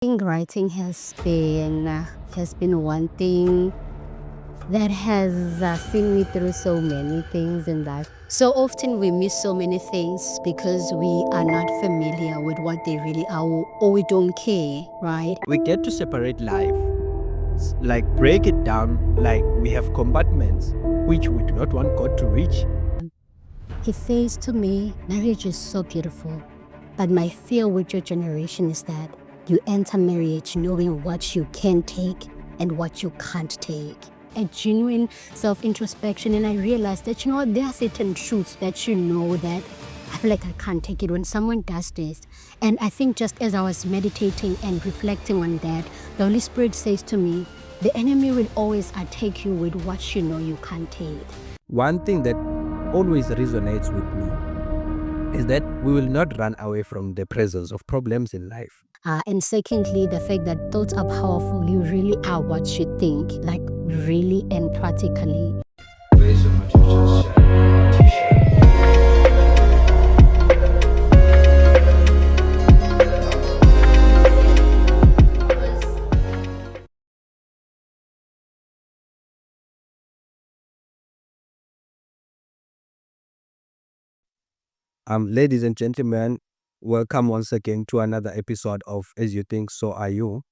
Think writing has been one thing that has seen me through so many things in life. So often we miss so many things because we are not familiar with what they really are, or we don't care, right? We get to separate life, like break it down, like we have compartments which we do not want God to reach. He says to me, marriage is so beautiful, but my fear with your generation is that you enter marriage knowing what you can take and what you can't take. A genuine self-introspection, and I realized that, there are certain truths that that I feel like I can't take it when someone does this. And I think just as I was meditating and reflecting on that, the Holy Spirit says to me, the enemy will always attack you with what you can't take. One thing that always resonates with me is that we will not run away from the presence of problems in life. And secondly, the fact that thoughts are powerful. You really are what you think, like really and practically. Based on what you just shared. Ladies and gentlemen, welcome once again to another episode of As You Think, So Are You.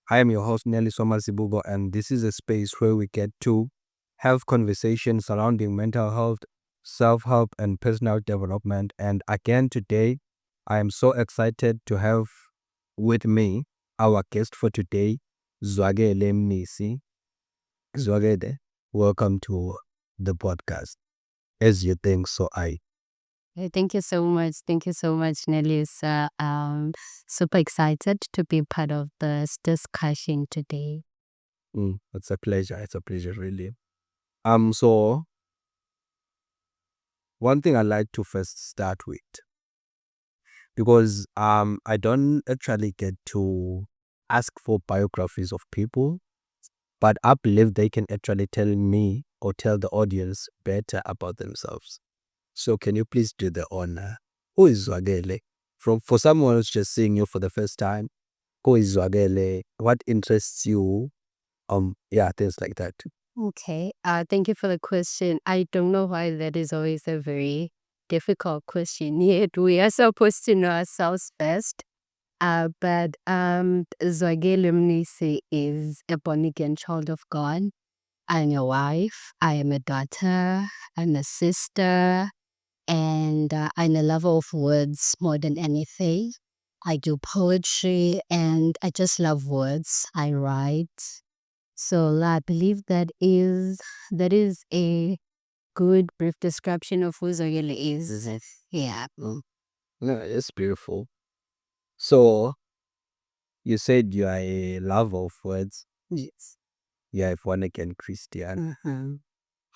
I am your host, Neliswa Mazibuko, and this is a space where we get to have conversations surrounding mental health, self-help, and personal development. And again today, I am so excited to have with me our guest for today, Zwakele Mnisi. Zwakele, welcome to the podcast. As You Think, So Are You. Thank you so much. Thank you so much, Neliswa. Super excited to be part of this discussion today. It's a pleasure. It's a pleasure, really. So one thing I like to first start with, because I don't actually get to ask for biographies of people, but I believe they can actually tell me or tell the audience better about themselves. So can you please do the honor? Who is Zwakele? For someone who's just seeing you for the first time, who is Zwakele? What interests you? Things like that. Okay. Thank you for the question. I don't know why that is always a very difficult question. Yet we are supposed to know ourselves best. But Zwakele Mnisi is a born-again child of God. I'm a wife. I am a daughter. I'm a sister. And I'm a lover of words more than anything. I do poetry and I just love words. I write. So I believe that is a good brief description of who Zwakele is. Yeah. No, it's beautiful. So you said you are a lover of words. Yes. You are a born again Christian. Mhm.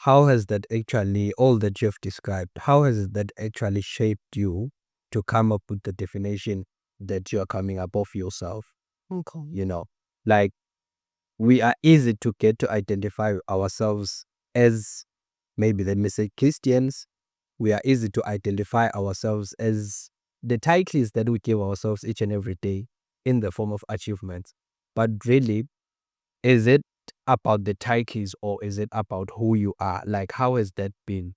How has that actually, all that you've described, how has that actually shaped you to come up with the definition that you are coming up of yourself? Okay. You know, like we are easy to get to identify ourselves as, maybe let me say, Christians. We are easy to identify ourselves as the titles that we give ourselves each and every day in the form of achievements. But really, is it about the titles or is it about who you are? Like, how has that been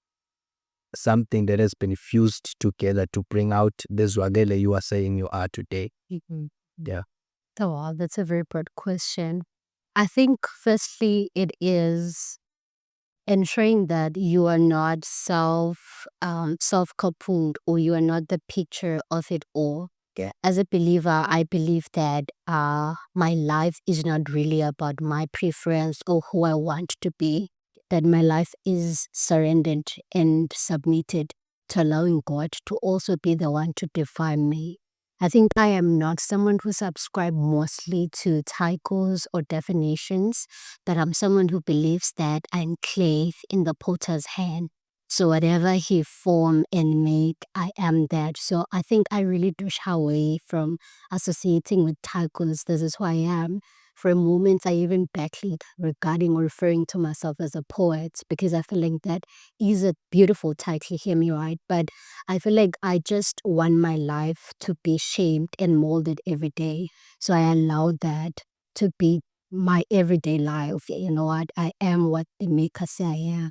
something that has been fused together to bring out the Zwakele you are saying you are today? Mhm. Yeah. Oh, wow, that's a very broad question. I think firstly it is ensuring that you are not self-coupled, or you are not the picture of it all. Yeah. As a believer, I believe that my life is not really about my preference or who I want to be. That my life is surrendered and submitted to allowing God to also be the one to define me. I think I am not someone who subscribes mostly to titles or definitions, that I'm someone who believes that I'm clay in the potter's hand. So whatever he form and make, I am that. So I think I really do shy away from associating with titles. This is who I am. For a moment, I even battled regarding or referring to myself as a poet because I feel like that is a beautiful title, hear me right. But I feel like I just want my life to be shaped and molded every day. So I allow that to be my everyday life. You know what? I am what the maker say I am.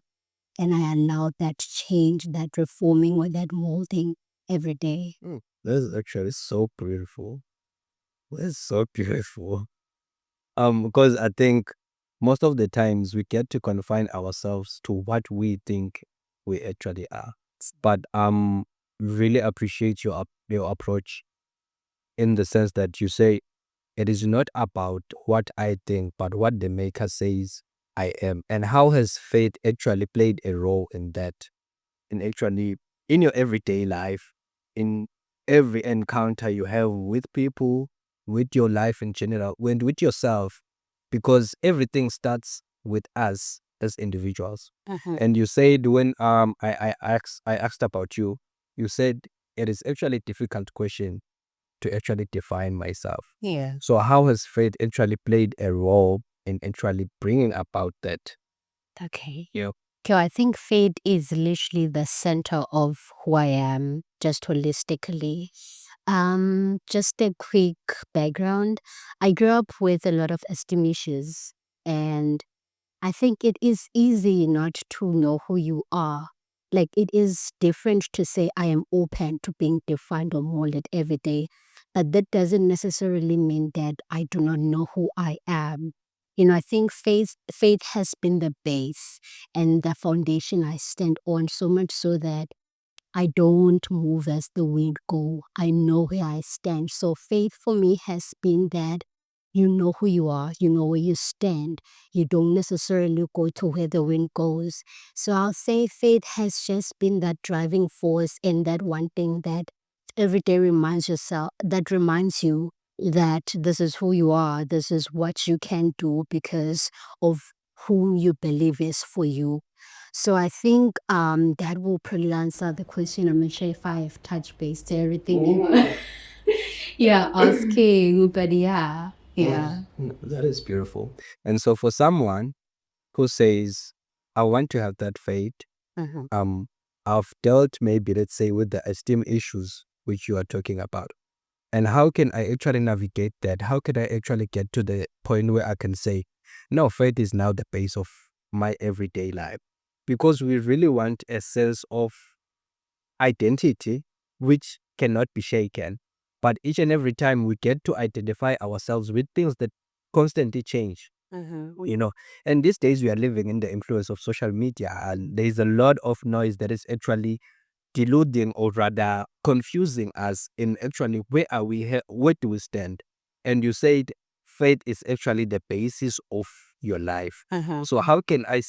And I allow that change, that reforming or that molding every day. That's actually so beautiful. That's so beautiful. Because I think most of the times we get to confine ourselves to what we think we actually are. But really appreciate your approach in the sense that you say it is not about what I think, but what the maker says I am. And how has faith actually played a role in that? In actually in your everyday life, in every encounter you have with people, with your life in general, and with yourself, because everything starts with us as individuals. And you said when I asked about you, you said it is actually a difficult question to actually define myself. Yeah. So how has faith actually played a role in actually bringing about that? Okay. Yeah. Okay, I think faith is literally the center of who I am, just holistically. Just a quick background. I grew up with a lot of esteem issues, and I think it is easy not to know who you are. Like it is different to say I am open to being defined or molded every day, but that doesn't necessarily mean that I do not know who I am. You know, I think faith has been the base and the foundation I stand on, so much so that I don't move as the wind go. I know where I stand. So faith for me has been that you know who you are, you know where you stand. You don't necessarily go to where the wind goes. So I'll say faith has just been that driving force and that one thing that every day reminds you that this is who you are, this is what you can do because of whom you believe is for you. So I think that will probably answer the question. I'm not sure if I've touched base to everything yeah, asking, but yeah. That is beautiful. And so for someone who says, I want to have that faith, Mhm. um, I've dealt maybe, let's say, with the esteem issues which you are talking about. And how can I actually navigate that? How can I actually get to the point where I can say, no, faith is now the base of my everyday life? Because we really want a sense of identity which cannot be shaken. But each and every time we get to identify ourselves with things that constantly change, you know. And these days we are living in the influence of social media, and there is a lot of noise that is actually deluding or rather confusing us in actually where are we here, where do we stand. And you said faith is actually the basis of your life. So how can I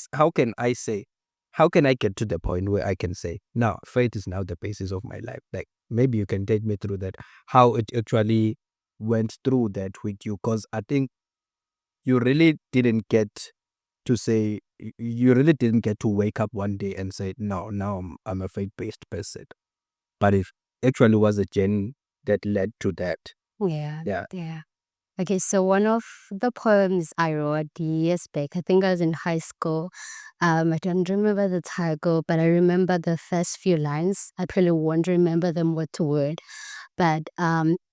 get to the point where I can say now faith is now the basis of my life? Like maybe you can take me through that, how it actually went through that with you, because I think you really didn't get to say you really didn't get to wake up one day and say no, now I'm a faith-based person, but it actually was a journey that led to that. Yeah, Yeah. yeah. Okay, so one of the poems I wrote years back, I think I was in high school. I don't remember the title, but I remember the first few lines. I probably won't remember them word to word. But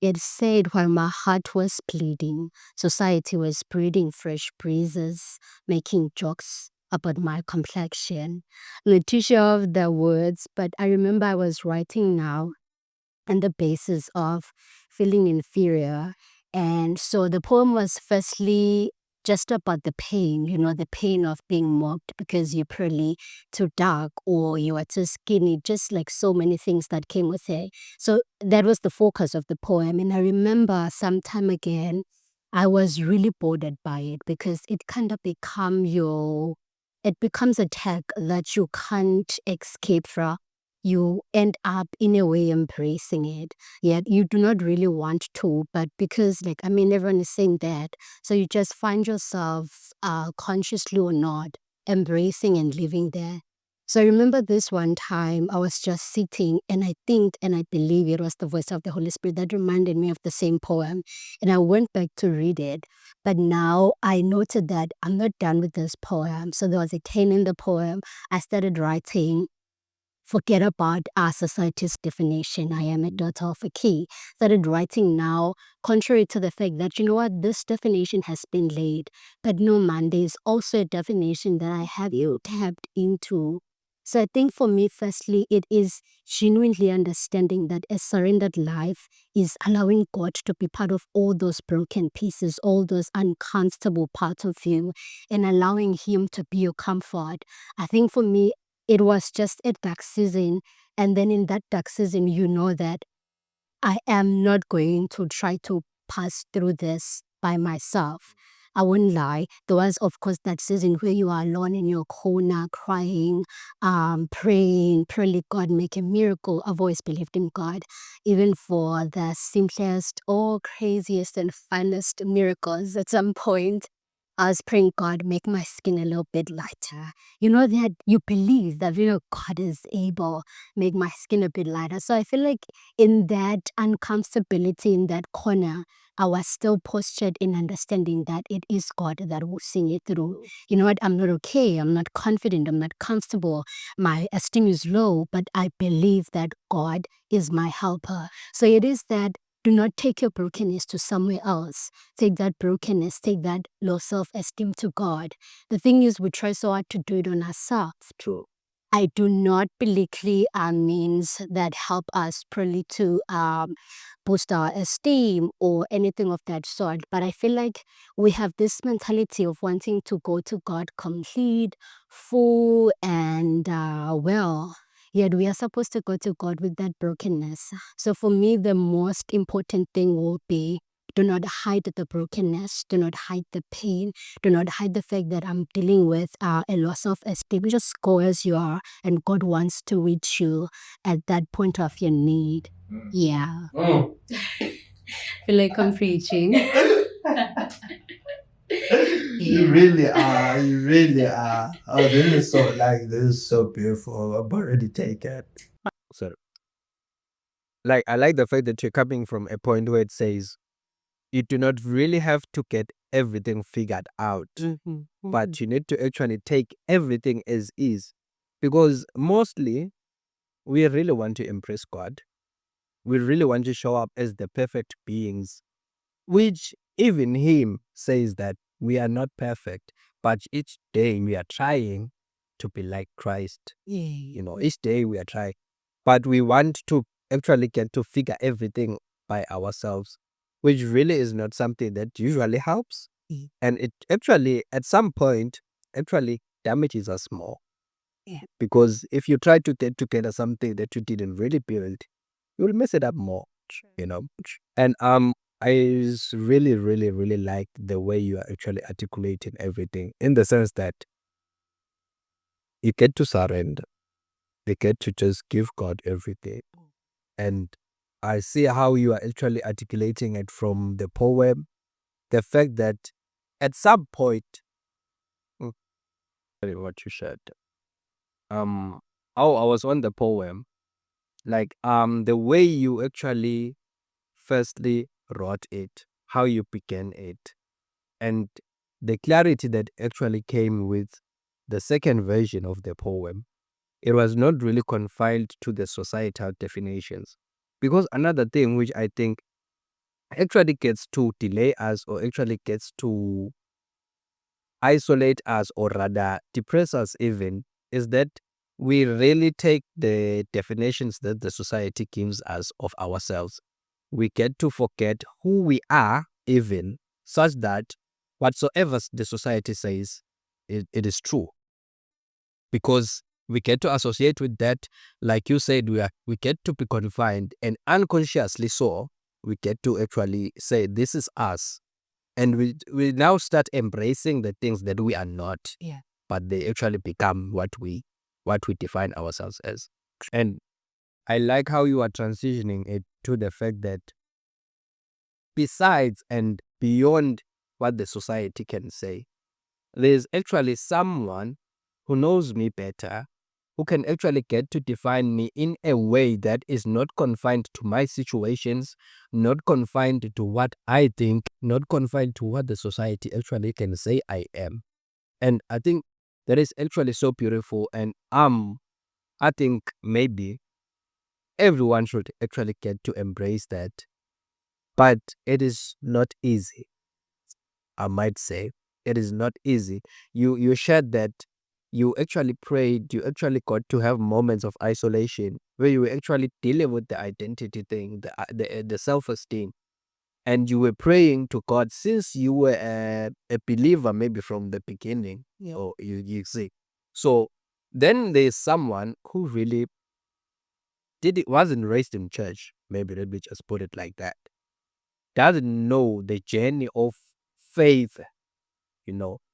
it said, while my heart was bleeding, society was breathing fresh breezes, making jokes about my complexion. I'm not too sure of the words, but I remember I was writing now on the basis of feeling inferior. And so the poem was firstly just about the pain, you know, the pain of being mocked because you're probably too dark or you are too skinny, just like so many things that came with it. So that was the focus of the poem. And I remember some time again, I was really bothered by it because it kind of it becomes a tag that you can't escape from. You end up in a way embracing it. Yet you do not really want to, but because like I mean everyone is saying that. So you just find yourself consciously or not embracing and living there. So I remember this one time I was just sitting, and I think and I believe it was the voice of the Holy Spirit that reminded me of the same poem. And I went back to read it. But now I noted that I'm not done with this poem. So there was a turn in the poem. I started writing, forget about our society's definition. I am a daughter of a king. Started writing now, contrary to the fact that, you know what, this definition has been laid. But no, man, there's also a definition that I have you tapped into. So I think for me, firstly, it is genuinely understanding that a surrendered life is allowing God to be part of all those broken pieces, all those uncomfortable parts of you, and allowing Him to be your comfort. I think for me, it was just a dark season. And then in that dark season, you know that I am not going to try to pass through this by myself. I won't lie. There was, of course, that season where you are alone in your corner, crying, praying, pray God make a miracle. I've always believed in God, even for the simplest or craziest and funnest miracles. At some point, I was praying, God, make my skin a little bit lighter. You know that you believe that, God is able, make my skin a bit lighter. So I feel like in that uncomfortability, in that corner, I was still postured in understanding that it is God that will see it through. You know what? I'm not okay. I'm not confident. I'm not comfortable. My esteem is low, but I believe that God is my helper. So it is that do not take your brokenness to somewhere else. Take that brokenness, take that low self-esteem to God. The thing is, we try so hard to do it on ourselves. True. I do not believe means that help us probably to boost our esteem or anything of that sort. But I feel like we have this mentality of wanting to go to God complete, full, and well. Yet we are supposed to go to God with that brokenness. So for me, the most important thing will be do not hide the brokenness, do not hide the pain, do not hide the fact that I'm dealing with a loss of esteem. Just go as you are, and God wants to reach you at that point of your need. Yeah. Mm. Feel like I'm preaching. You Yeah. really are. You really are. Oh, this is so beautiful. I'm already taken. So, like, I like the fact that you're coming from a point where it says you do not really have to get everything figured out, but you need to actually take everything as is. Because mostly we really want to impress God. We really want to show up as the perfect beings, which even Him says that we are not perfect, but each day we are trying to be like Christ. Each day we are trying, but we want to actually get to figure everything by ourselves, which really is not something that usually helps. And it actually, at some point, actually damages us more. Because if you try to get together something that you didn't really build, you will mess it up more, you know. And really, really, really like the way you are actually articulating everything, in the sense that you get to surrender, you get to just give God everything. And I see how you are actually articulating it from the poem, the fact that at some point, mm, sorry, what you said, how I was on the poem, like the way you actually firstly wrote it, how you began it, and the clarity that actually came with the second version of the poem. It was not really confined to the societal definitions. Because another thing which I think actually gets to delay us, or actually gets to isolate us, or rather depress us even, is that we really take the definitions that the society gives us of ourselves. We get to forget who we are even, such that whatsoever the society says, it is true. Because we get to associate with that, like you said, we get to be confined, and unconsciously so, we get to actually say this is us. And we now start embracing the things that we are not. Yeah. But they actually become what we define ourselves as. And I like how you are transitioning it to the fact that besides and beyond what the society can say, there's actually someone who knows me better, who can actually get to define me in a way that is not confined to my situations, not confined to what I think, not confined to what the society actually can say I am. And I think that is actually so beautiful. And I think maybe everyone should actually get to embrace that. But it is not easy, I might say. It is not easy. You shared that you actually prayed, you actually got to have moments of isolation where you were actually dealing with the identity thing, the self-esteem. And you were praying to God since you were a believer, maybe from the beginning. Yeah. Or you see. So then there's someone who really wasn't raised in church. Maybe let me just put it like that. Doesn't know the journey of faith.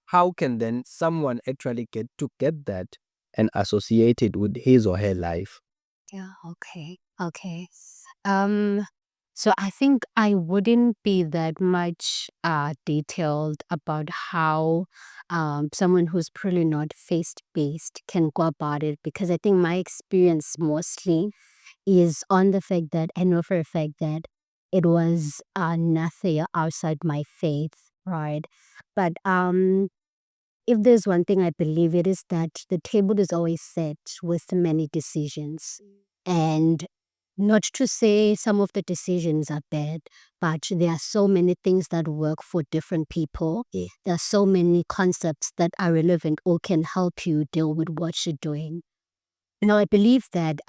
How can then someone actually get to get that and associate it with his or her life? Yeah, okay. Okay. Um, so I think I wouldn't be that much detailed about how someone who's probably not faith-based can go about it, because I think my experience mostly is on the fact that I know for a fact that it was nothing outside my faith, right? But if there's one thing I believe, it is that the table is always set with many decisions. And not to say some of the decisions are bad, but there are so many things that work for different people. Yeah. There are so many concepts that are relevant or can help you deal with what you're doing. Now, I believe that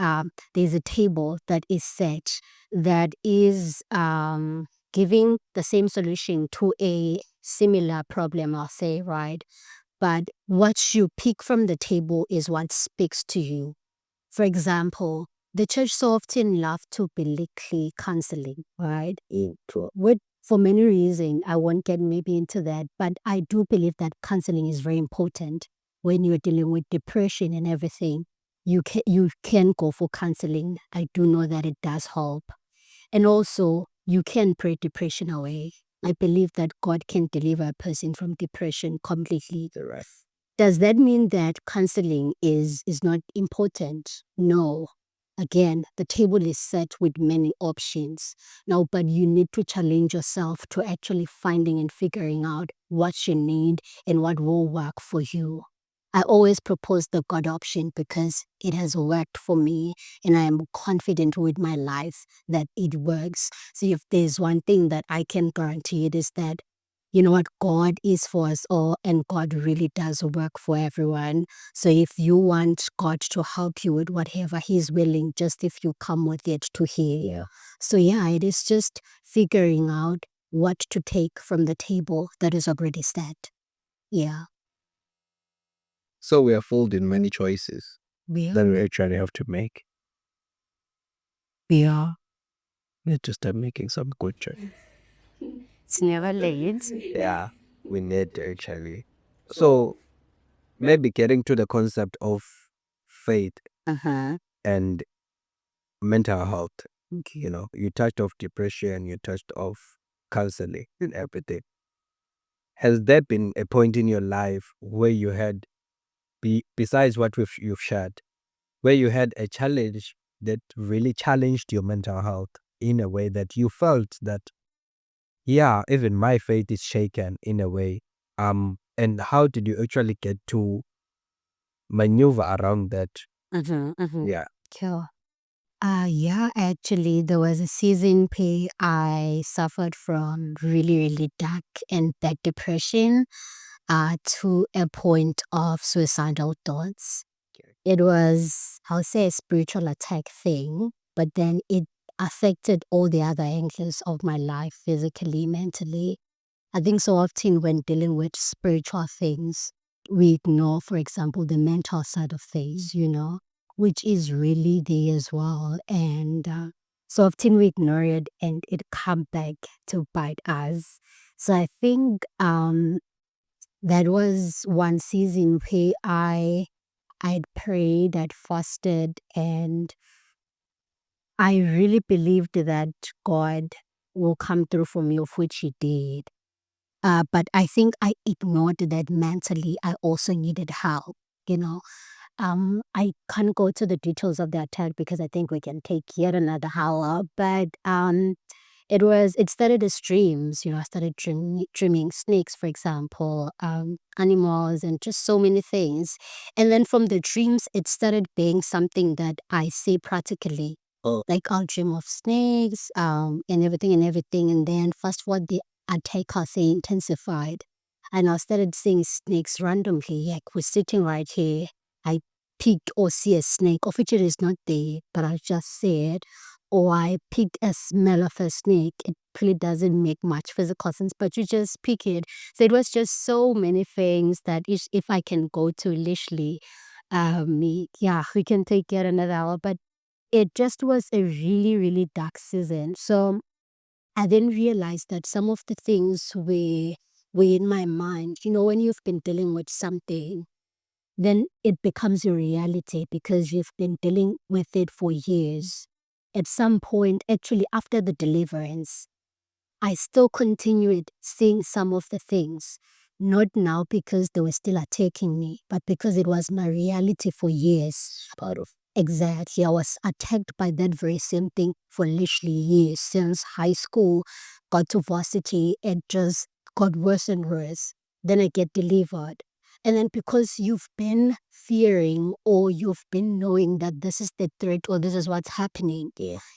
there's a table that is set that is giving the same solution to a similar problem, I'll say, right? But what you pick from the table is what speaks to you. For example, the church so often love to belittle counseling, right? For many reasons, I won't get maybe into that, but I do believe that counseling is very important when you're dealing with depression and everything. You can go for counseling. I do know that it does help. And also, you can pray depression away. I believe that God can deliver a person from depression completely. Right. Does that mean that counseling is not important? No. Again, the table is set with many options. Now, but you need to challenge yourself to actually finding and figuring out what you need and what will work for you. I always propose the God option because it has worked for me and I am confident with my life that it works. So if there's one thing that I can guarantee, it is that, you know what, God is for us all and God really does work for everyone. So if you want God to help you with whatever He's willing, just if you come with it to Him. Yeah. So yeah, it is just figuring out what to take from the table that is already set. Yeah. So we are fooled in many choices We that are. we actually have to make. We are. We need to start making some good choices. It's never late. Yeah, we need to actually. So maybe getting to the concept of faith Uh-huh. and mental health. Okay. You touched off depression, you touched off counseling and everything. Has there been a point in your life where you had, besides what you've shared, where you had a challenge that really challenged your mental health in a way that you felt that, yeah, even my faith is shaken in a way? And how did you actually get to maneuver around that? Mm-hmm. Mm-hmm. Yeah. Sure. Yeah, actually, there was a season where I suffered from really, really dark and bad depression to a point of suicidal thoughts. It was, I'll say, a spiritual attack thing, but then it affected all the other angles of my life, physically, mentally. I think so often when dealing with spiritual things, we ignore, for example, the mental side of things, which is really there as well. And so often we ignore it and it come back to bite us. So I think that was one season where I'd prayed, I'd fasted, and I really believed that God will come through for me, of which He did. But I think I ignored that mentally. I also needed help, you know. I can't go to the details of the attack because I think we can take yet another hour. But it started as dreams. I started dreaming snakes, for example, animals, and just so many things. And then from the dreams, it started being something that I see practically. Like I'll dream of snakes, and everything and everything. And then fast forward, the attack I say intensified. And I started seeing snakes randomly. Like we're sitting right here. I pick or see a snake, of which it is not there, but I just see it. Or I pick a smell of a snake. It really doesn't make much physical sense, but you just pick it. So it was just so many things that if I can go to literally, yeah, we can take yet another hour. But it just was a really, really dark season. So I then realized that some of the things were in my mind. When you've been dealing with something, then it becomes your reality because you've been dealing with it for years. At some point, actually after the deliverance, I still continued seeing some of the things. Not now because they were still attacking me, but because it was my reality for years. Part of. Exactly. I was attacked by that very same thing for literally years. Since high school, got to varsity, it just got worse and worse. Then I get delivered. And then because you've been fearing or you've been knowing that this is the threat or this is what's happening,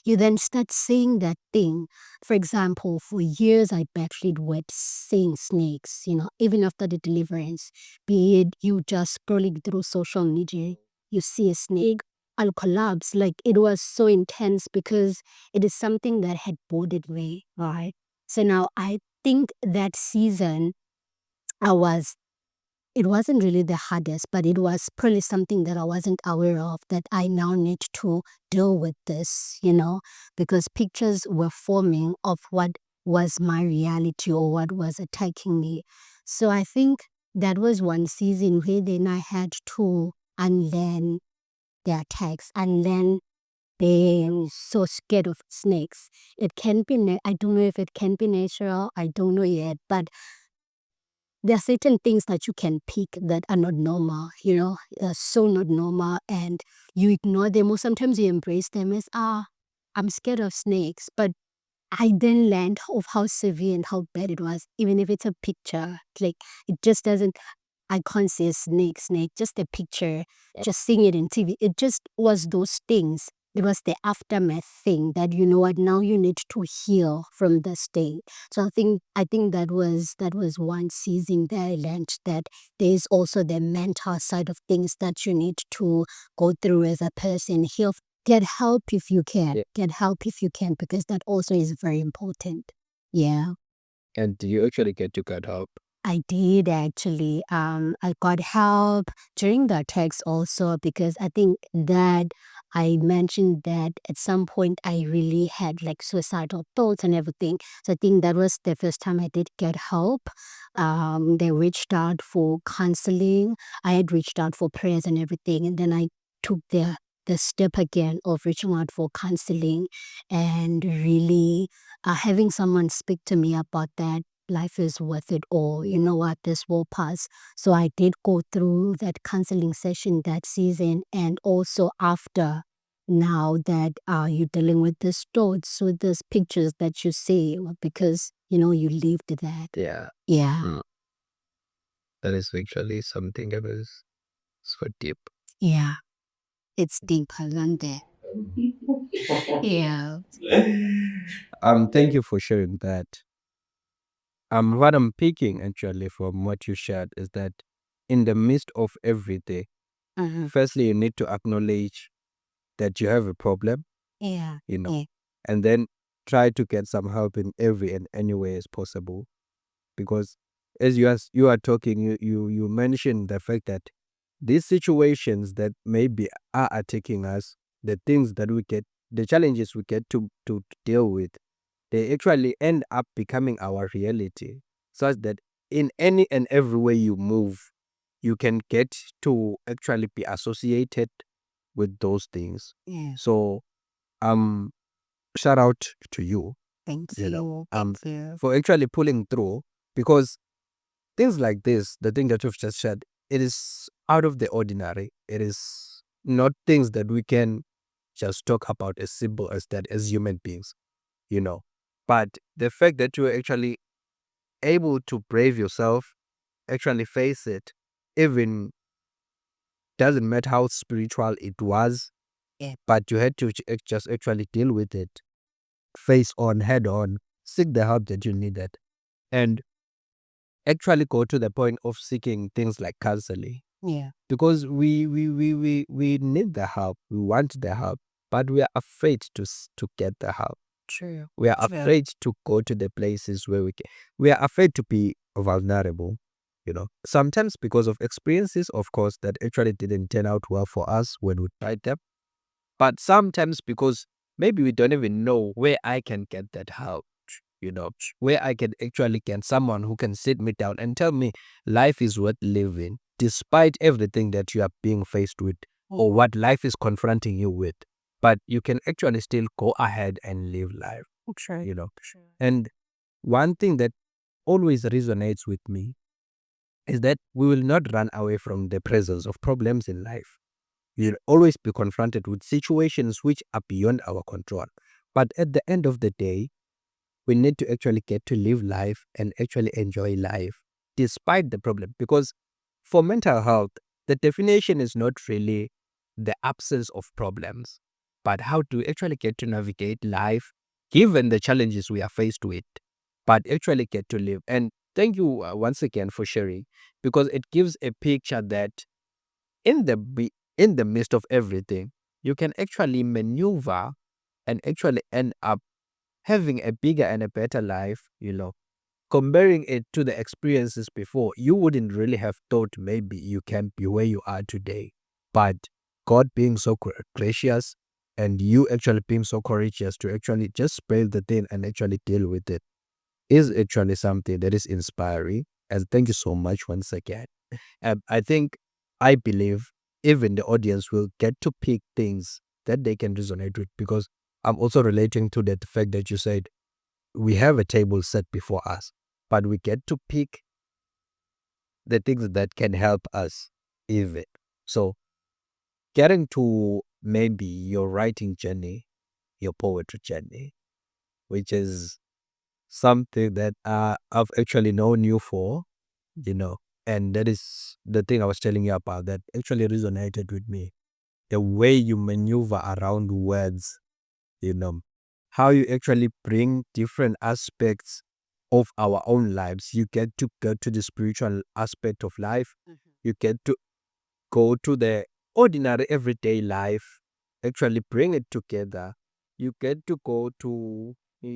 you then start seeing that thing. For example, for years I battled with seeing snakes, even after the deliverance. Be it you just scrolling through social media, you see a snake, I'll collapse. Like it was so intense because it is something that had bothered me, right? So now I think that season I was it wasn't really the hardest, but it was probably something that I wasn't aware of that I now need to deal with this, because pictures were forming of what was my reality or what was attacking me. So I think that was one season where then I had to unlearn the attacks, unlearn being so scared of snakes. It can be, I don't know if it can be natural, I don't know yet, but there are certain things that you can pick that are not normal, so not normal, and you ignore them or sometimes you embrace them as, I'm scared of snakes. But I then learned of how severe and how bad it was, even if it's a picture. Like, it just doesn't, I can't say snake, just a picture, just seeing it in TV. It just was those things. It was the aftermath thing that, you know what, now you need to heal from this thing. So I think that was one season that I learned that there's also the mental side of things that you need to go through as a person. Heal, get help if you can. Yeah. Get help if you can, because that also is very important. Yeah. And do you actually get to get help? I did actually. I got help during the attacks also because I think that I mentioned that at some point I really had like suicidal thoughts and everything. So I think that was the first time I did get help. They reached out for counseling. I had reached out for prayers and everything, and then I took the step again of reaching out for counseling and really having someone speak to me about that. Life is worth it all. You know what? This will pass. So I did go through that counseling session that season, and also after, now that you're dealing with these thoughts, with these pictures that you see, because you lived that. Yeah. Yeah. That is actually something that is so deep. Yeah. It's deeper than that. Yeah. Thank you for sharing that. What I'm picking actually from what you shared is that in the midst of everything, firstly you need to acknowledge that you have a problem, Yeah. Yeah. and then try to get some help in every and any way as possible. Because as you are talking, you mentioned the fact that these situations that maybe are attacking us, the things that we get, the challenges we get to deal with, they actually end up becoming our reality, such that in any and every way you move, you can get to actually be associated with those things. Yeah. So, shout out to you, Thank you know, you. Thank you. for actually pulling through, because things like this, the thing that you've just shared, it is out of the ordinary. It is not things that we can just talk about as simple as that as human beings, you know. But the fact that you are actually able to brave yourself, actually face it, even doesn't matter how spiritual it was, but you had to just actually deal with it, face on, head on, seek the help that you needed, and actually go to the point of seeking things like counseling. Yeah. Because we need the help, we want the help, but we are afraid to get the help. True. We are True. afraid to go to the places where we are afraid to be vulnerable, sometimes because of experiences, of course, that actually didn't turn out well for us when we tried them, but sometimes because maybe we don't even know where I can get that help, where I can actually get someone who can sit me down and tell me life is worth living despite everything that you are being faced with or what life is confronting you with. But you can actually still go ahead and live life, True. True. And one thing that always resonates with me is that we will not run away from the presence of problems in life. We'll always be confronted with situations which are beyond our control. But at the end of the day, we need to actually get to live life and actually enjoy life despite the problem. Because for mental health, the definition is not really the absence of problems, but how to actually get to navigate life given the challenges we are faced with, but actually get to live. And thank you once again for sharing, because it gives a picture that in the midst of everything, you can actually maneuver and actually end up having a bigger and a better life, comparing it to the experiences before, you wouldn't really have thought maybe you can be where you are today. But God being so gracious and you actually being so courageous to actually just spell the thing and actually deal with it is actually something that is inspiring. And thank you so much once again. I believe even the audience will get to pick things that they can resonate with, because I'm also relating to that fact that you said we have a table set before us, but we get to pick the things that can help us even. So getting to maybe your writing journey, your poetry journey, which is something that I've actually known you for, and that is the thing I was telling you about that actually resonated with me. The way you maneuver around words, how you actually bring different aspects of our own lives. You get to go to the spiritual aspect of life. You get to go to the ordinary everyday life, actually bring it together. You get to go to,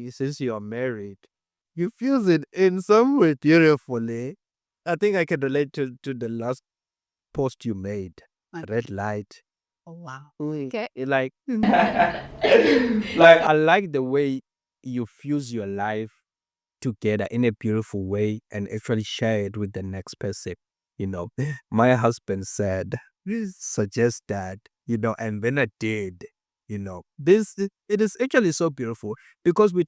since you're married, you fuse it in some way beautifully. I think I can relate to the last post you made, red light. Oh, wow. Okay. Like I like the way you fuse your life together in a beautiful way and actually share it with the next person. My husband said, "Please suggest that," and then I did. This it is actually so beautiful because we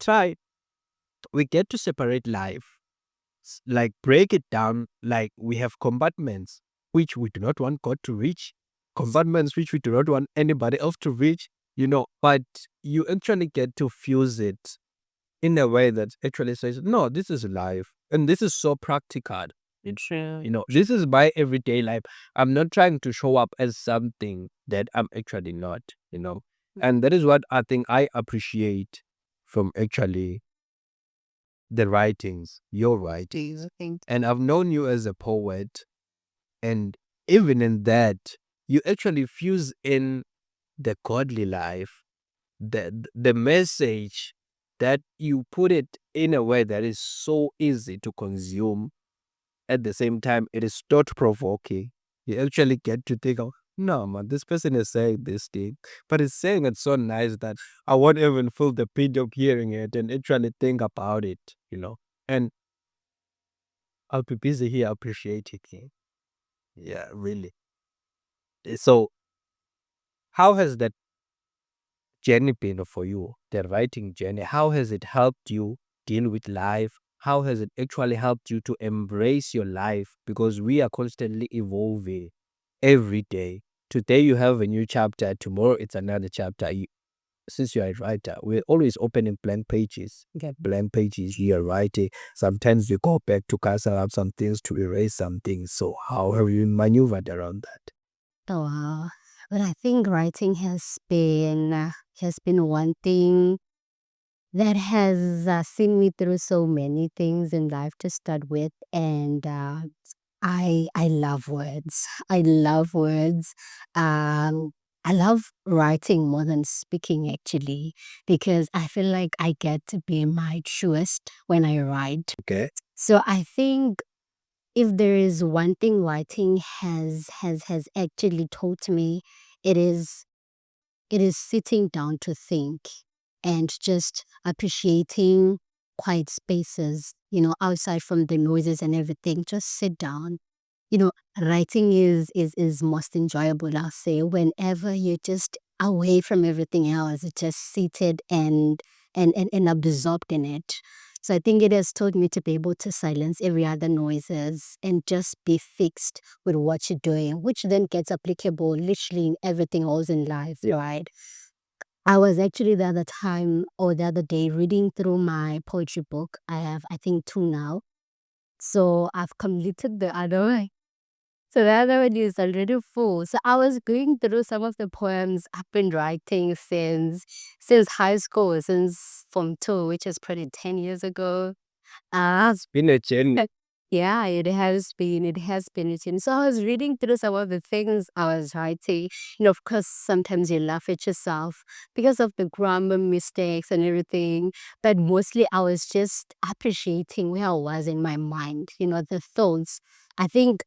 get to separate life, like break it down, like we have compartments which we do not want God to reach, compartments which we do not want anybody else to reach, but you actually get to fuse it in a way that actually says, no, this is life. And this is so practical. True. This is my everyday life. I'm not trying to show up as something that I'm actually not. And that is what I think I appreciate from actually the writings, your writings. And I've known you as a poet. And even in that, you actually fuse in the godly life, the message, that you put it in a way that is so easy to consume. At the same time, it is thought provoking. You actually get to think, oh, no, man, this person is saying this thing, but it's saying it so nice that I won't even feel the pain of hearing it and actually think about it. And I'll be busy here appreciating it. Yeah, really. So, how has that journey been for you, the writing journey? How has it helped you deal with life? how has it actually helped you to embrace your life? Because we are constantly evolving every day. Today you have a new chapter, tomorrow it's another chapter. Since you're a writer, we're always opening blank pages. You get blank pages, you're writing. Sometimes we go back to cancel out some things, to erase some things. So how have you maneuvered around that? Oh, wow. But I think writing has been one thing that has seen me through so many things in life to start with, and I love words. I love words. I love writing more than speaking, actually, because I feel like I get to be my truest when I write. Okay. So I think if there is one thing writing has actually taught me, it is it is sitting down to think and just appreciating quiet spaces, outside from the noises and everything. Just sit down. Writing is most enjoyable, I'll say, whenever you're just away from everything else, just seated and absorbed in it. So I think it has taught me to be able to silence every other noises and just be fixed with what you're doing, which then gets applicable literally in everything else in life, right? I was actually the other time or the other day reading through my poetry book. I have, I think, two now. So I've completed the other one. So the other one is already full. So I was going through some of the poems I've been writing since high school, since Form 2, which is probably 10 years ago. Been a journey. Yeah, it has been. It has been written. So I was reading through some of the things I was writing. Of course, sometimes you laugh at yourself because of the grammar mistakes and everything. But mostly I was just appreciating where I was in my mind, the thoughts. I think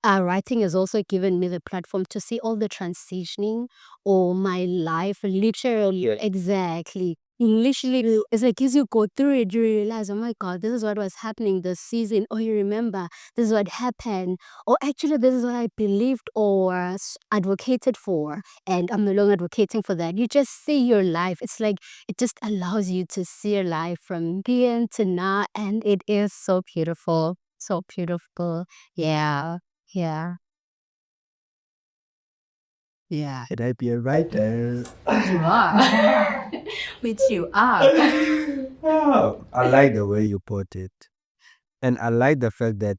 writing has also given me the platform to see all the transitioning or my life literally. Yeah. Exactly. Literally, it's like as you go through it, you realize, oh my God, this is what was happening this season. Or you remember, this is what happened. Or actually, this is what I believed or advocated for. And I'm no longer advocating for that. You just see your life. It's like it just allows you to see your life from then to now. And it is so beautiful. So beautiful. Yeah. Yeah. Yeah. Should I be a writer? You are. Which you are. Oh, I like the way you put it. And I like the fact that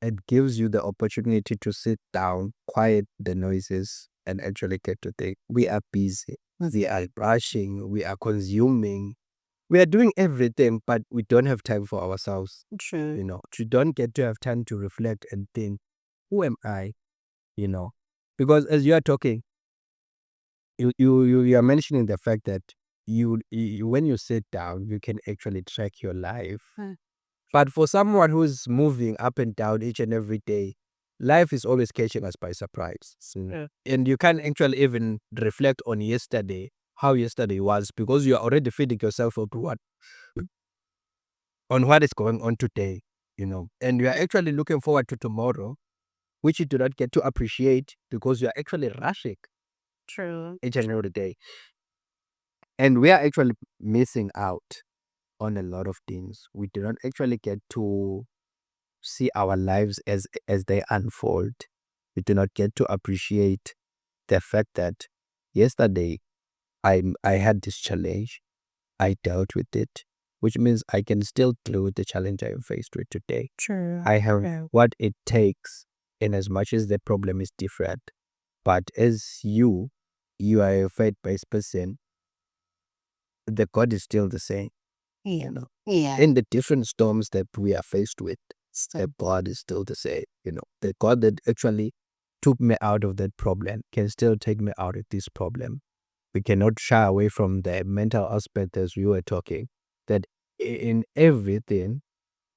it gives you the opportunity to sit down, quiet the noises, and actually get to think. We are busy. We are rushing. We are consuming. We are doing everything, but we don't have time for ourselves. True. You don't get to have time to reflect and think, who am I? You know, because as you are talking, you are mentioning the fact that you when you sit down, you can actually track your life. But for someone who's moving up and down each and every day, life is always catching us by surprise. Yeah. And you can't actually even reflect on yesterday, how yesterday was, because you are already feeding yourself on what is going on today. And you are actually looking forward to tomorrow, which you do not get to appreciate because you are actually rushing True. each and every day. And we are actually missing out on a lot of things. We do not actually get to see our lives as they unfold. We do not get to appreciate the fact that yesterday I had this challenge, I dealt with it, which means I can still deal with the challenge I am faced with today. True. I have True. what it takes, in as much as the problem is different. But as you are a faith-based person, the God is still the same. Yeah. You know, Yeah. in the different storms that we are faced with, So, the God is still the same. The God that actually took me out of that problem can still take me out of this problem. We cannot shy away from the mental aspect as we were talking, that in everything,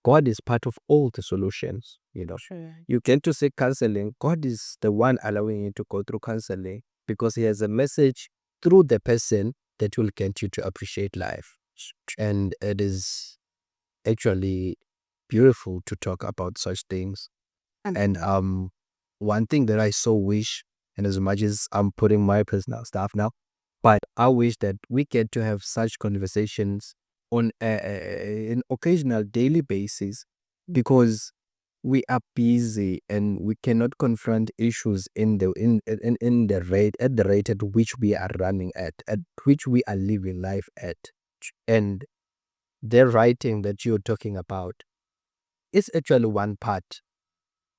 God is part of all the solutions. true. You get to seek counseling. God is the one allowing you to go through counseling because He has a message through the person that will get you to appreciate life. And it is actually beautiful to talk about such things. And one thing that I so wish, and as much as I'm putting my personal stuff now, but I wish that we get to have such conversations on an occasional daily basis because we are busy and we cannot confront issues in the rate at the rate at which we are running at which we are living life at. And the writing that you're talking about is actually one part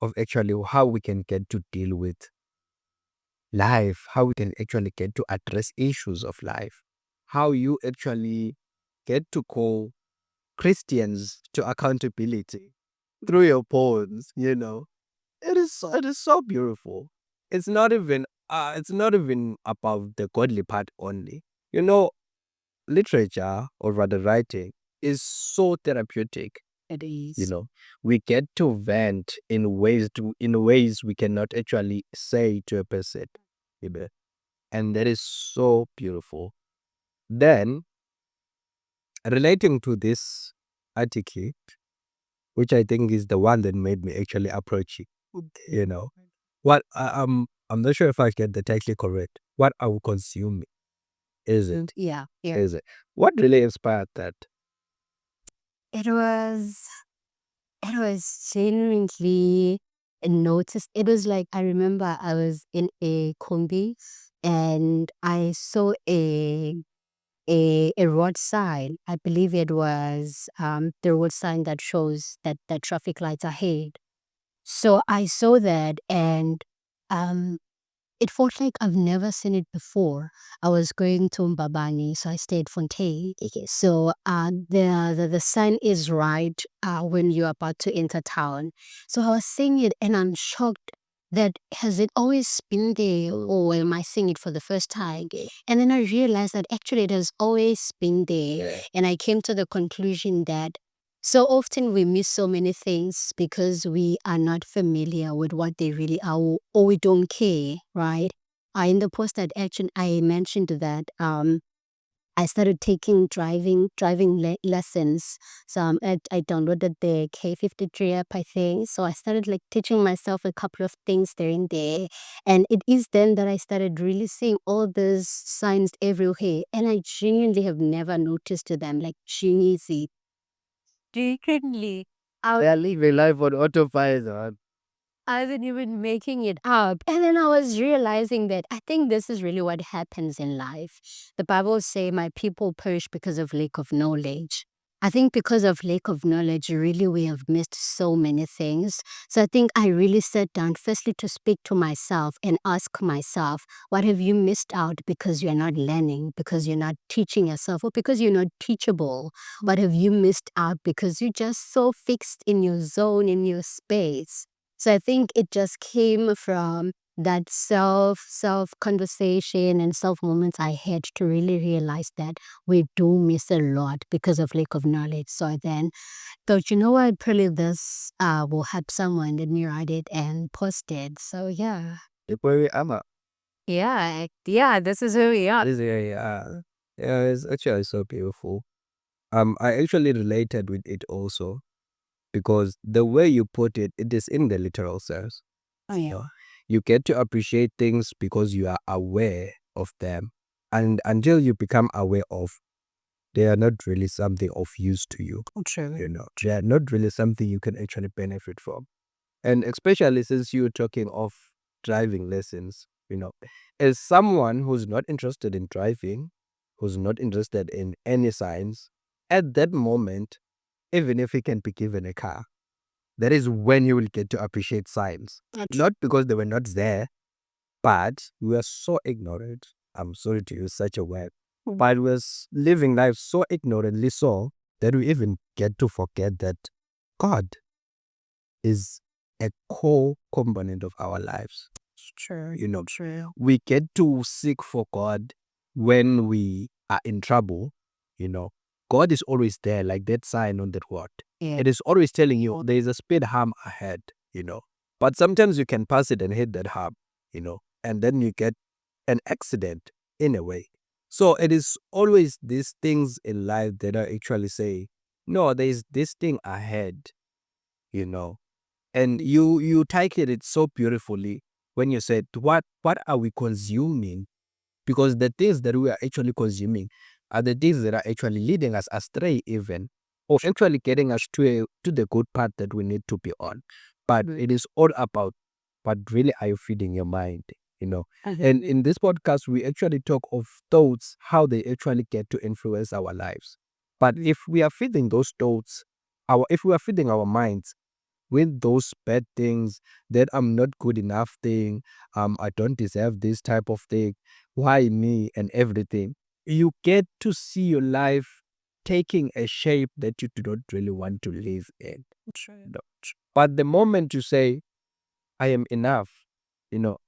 of actually how we can get to deal with life, how we can actually get to address issues of life, how you actually get to call Christians to accountability through your poems, you know. It is so beautiful. It's not even about the godly part only. You know, literature or rather writing is so therapeutic. It You is. know, we get to vent in ways we cannot actually say to a person. You know, and that is so beautiful. Then relating to this article, which I think is the one that made me actually approach it. You know, I'm not sure if I get the title correct. What are we consuming? Is it? Yeah. Yeah. Is it? What really inspired that? It was it was genuinely noticed. It was like I remember I was in a combi and I saw a road sign. I believe it was the road sign that shows that the traffic lights are ahead. So I saw that and um it felt like I've never seen it before. I was going to Mbabani, so I stayed Fontaine. Okay. So the sign is right when you're about to enter town. So I was seeing it and I'm shocked that has it always been there or am I seeing it for the first time? And then I realized that actually it has always been there. And I came to the conclusion that so often we miss so many things because we are not familiar with what they really are or we don't care, right? In the post that action, I mentioned that I started taking driving lessons. So I downloaded the K53 app, I think. So I started like teaching myself a couple of things there and there. And it is then that I started really seeing all these signs everywhere. And I genuinely have never noticed them, like genuinely. Genuinely. They are living life on autopilot. I wasn't even making it up. And then I was realizing that I think this is really what happens in life. The Bible say my people perish because of lack of knowledge. I think because of lack of knowledge, really we have missed so many things. So I think I really sat down firstly to speak to myself and ask myself, what have you missed out because you're not learning, because you're not teaching yourself, or because you're not teachable? What have you missed out because you're just so fixed in your zone, in your space? So I think it just came from that self conversation and self moments I had to really realize that we do miss a lot because of lack of knowledge. So I then thought, you know what, probably this will help someone. Let me write it and post it. So yeah. Look where we are. Yeah, this is who we are. This area, yeah, it's actually so beautiful. I actually related with it also because the way you put it, it is in the literal sense. Oh You yeah. know, you get to appreciate things because you are aware of them, and until you become aware of, they are not really something of use to you. True. You know, they are not really something you can actually benefit from. And especially since you're talking of driving lessons, you know, as someone who's not interested in driving, who's not interested in any science, at that moment, even if he can be given a car, that is when you will get to appreciate science. Not because they were not there, but we are so ignorant. I'm sorry to use such a word, but we're living life so ignorantly so that we even get to forget that God is a core component of our lives. True. You know, True. we get to seek for God when we are in trouble. You know, God is always there, like that sign on that road. Yeah. It is always telling you there is a speed hump ahead, you know. But sometimes you can pass it and hit that hump, you know, and then you get an accident in a way. So it is always these things in life that are actually say, no, there is this thing ahead, you know. And you titled it so beautifully when you said, what are we consuming? Because the things that we are actually consuming are the things that are actually leading us astray even, or actually getting us to the good path that we need to be on. But it is all about what really are you feeding your mind, you know. And in this podcast, we actually talk of thoughts, how they actually get to influence our lives. But if we are feeding those thoughts, if we are feeding our minds with those bad things, that I'm not good enough thing, I don't deserve this type of thing, why me and everything, you get to see your life taking a shape that you do not really want to live in. No. But the moment you say, I am enough,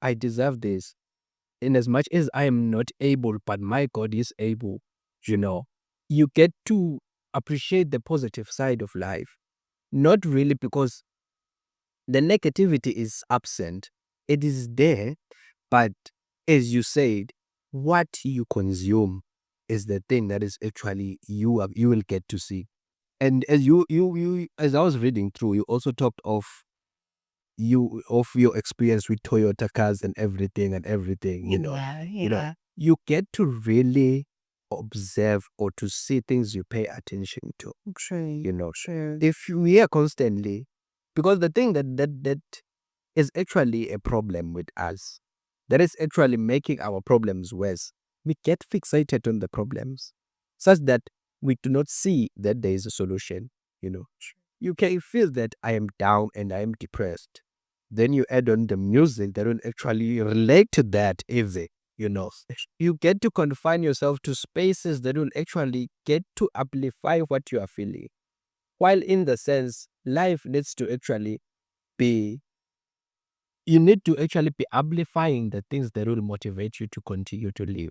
I deserve this, in as much as I am not able, but my God is able, you know, you get to appreciate the positive side of life. Not really because the negativity is absent, it is there, but as you said, what you consume is the thing that is actually you will get to see. And as you as I was reading through, you also talked of your experience with Toyota cars and everything, you get to really observe or to see things you pay attention to. If we are constantly, because the thing that is actually a problem with us, that is actually making our problems worse, we get fixated on the problems such that we do not see that there is a solution. You can feel that I am down and I am depressed, then you add on the music that will actually relate to that easy. You get to confine yourself to spaces that will actually get to amplify what you are feeling. While in the sense, life needs to actually be, you need to actually be amplifying the things that will motivate you to continue to live.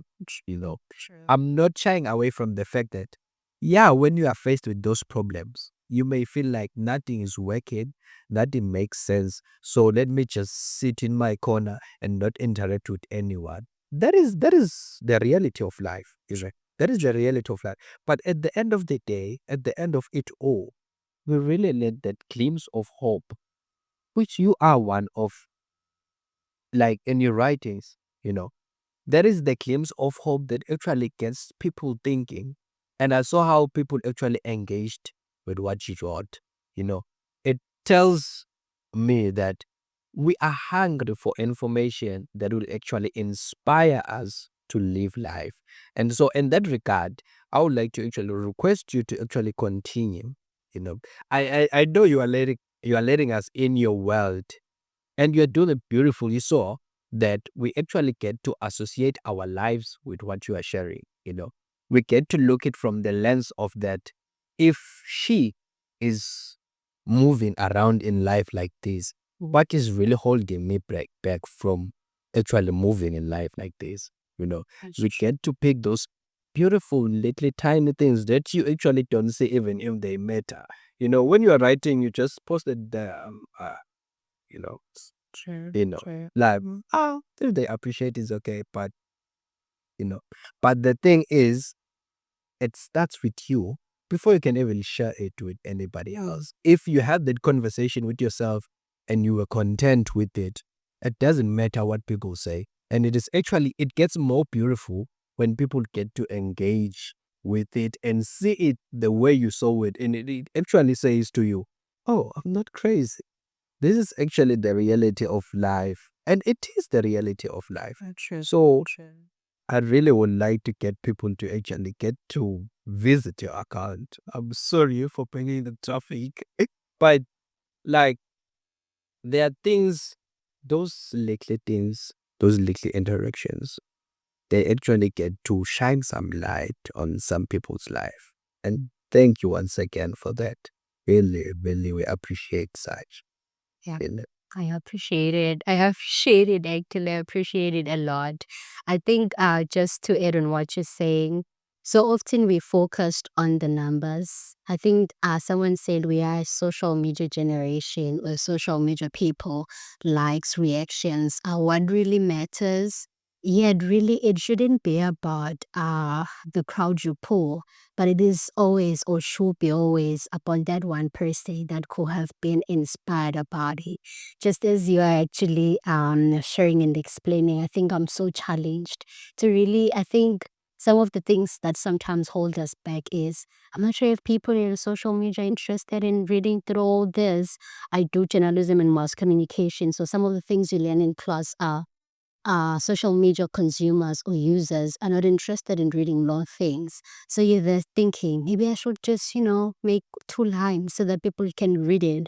I'm not shying away from the fact that, yeah, when you are faced with those problems, you may feel like nothing is working, nothing makes sense. So let me just sit in my corner and not interact with anyone. That is the reality of life, is it? That is the reality of life. But at the end of the day, at the end of it all, we really need that glimpse of hope, which you are one of, like in your writings, there is the glimpse of hope that actually gets people thinking. And I saw how people actually engaged with what you wrote. It tells me that we are hungry for information that will actually inspire us to live life. And so, in that regard, I would like to actually request you to actually continue. You know, I know you are letting us in your world, and you're doing it beautiful. You saw that we actually get to associate our lives with what you are sharing. We get to look it from the lens of that. If she is moving around in life like this, what is really holding me back from actually moving in life like this? We get to pick those beautiful little tiny things that you actually don't see even if they matter. When you are writing, you just posted the you know like, if they appreciate it's okay, but you know but the thing is, it starts with you before you can even share it with anybody else. If you had that conversation with yourself and you were content with it, it doesn't matter what people say. And it gets more beautiful when people get to engage with it and see it the way you saw it, and it actually says to you, oh, I'm not crazy. This is actually the reality of life, and it is the reality of life. So I really would like to get people to actually get to visit your account. I'm sorry for bringing the traffic, but like, there are things, those little things, those little interactions, they actually get to shine some light on some people's life. And thank you once again for that. Really, really, we appreciate such. Yeah. Really. I appreciate it. I appreciate it actually. I appreciate it a lot. I think just to add on what you're saying, so often we focused on the numbers. I think someone said we are a social media generation or social media people, likes, reactions are what really matters. Yet really it shouldn't be about the crowd you pull, but it is always or should be always upon that one person that could have been inspired about it. Just as you are actually sharing and explaining, I think I'm so challenged to really, I think some of the things that sometimes hold us back is, I'm not sure if people in social media are interested in reading through all this. I do journalism and mass communication, so some of the things you learn in class are social media consumers or users are not interested in reading long things. So you're there thinking, maybe I should just, make 2 lines so that people can read it.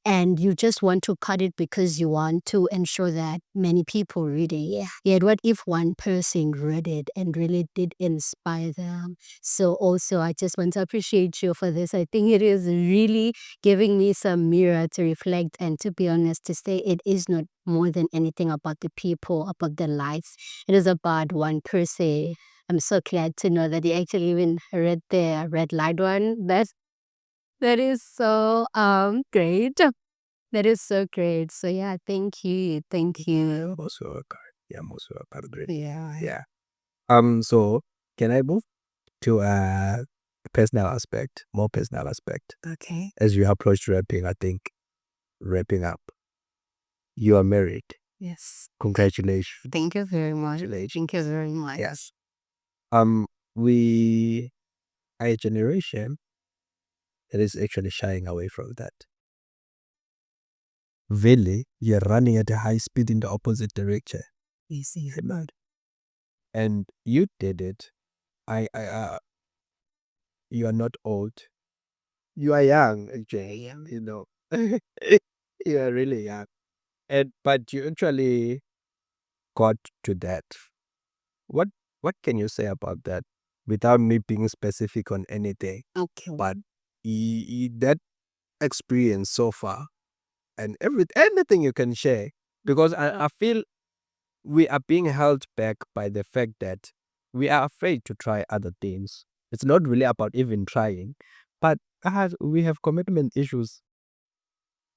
And you just want to cut it because you want to ensure that many people read it. Yeah. Yet what if one person read it and really did inspire them? So also I just want to appreciate you for this. I think it is really giving me some mirror to reflect and, to be honest, to say it is not more than anything about the people, about their lives. It is about one person. I'm so glad to know that you actually even read the red light one. That is so great. That is so great. So yeah, thank you. Thank you. Most welcome. Yeah, most welcome. Great. Yeah. Yeah. So can I move to a personal aspect, more personal aspect? Okay. As you approach wrapping, I think wrapping up. You are married. Yes. Congratulations. Thank you very much. Congratulations. Thank you very much. Yes. We are a generation that is actually shying away from that. Really, you're running at a high speed in the opposite direction. You see. And you did it. You are not old. You are young, actually. You are really young. But you actually got to that. What what can you say about that? Without me being specific on anything. Okay. But that experience so far and anything you can share. Because I feel we are being held back by the fact that we are afraid to try other things. It's not really about even trying, but we have commitment issues.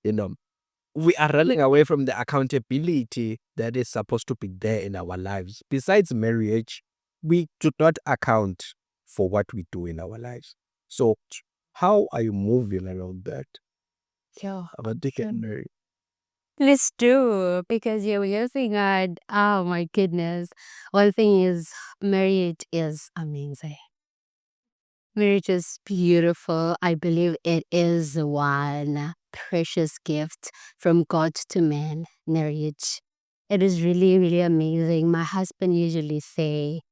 We are running away from the accountability that is supposed to be there in our lives. Besides marriage, we do not account for what we do in our lives. So, how are you moving around that? Yeah. About to get married. Let's do, because you're using oh my goodness. One thing is, marriage is amazing. Marriage is beautiful. I believe it is one precious gift from God to man, marriage. It is really, really amazing. My husband usually say,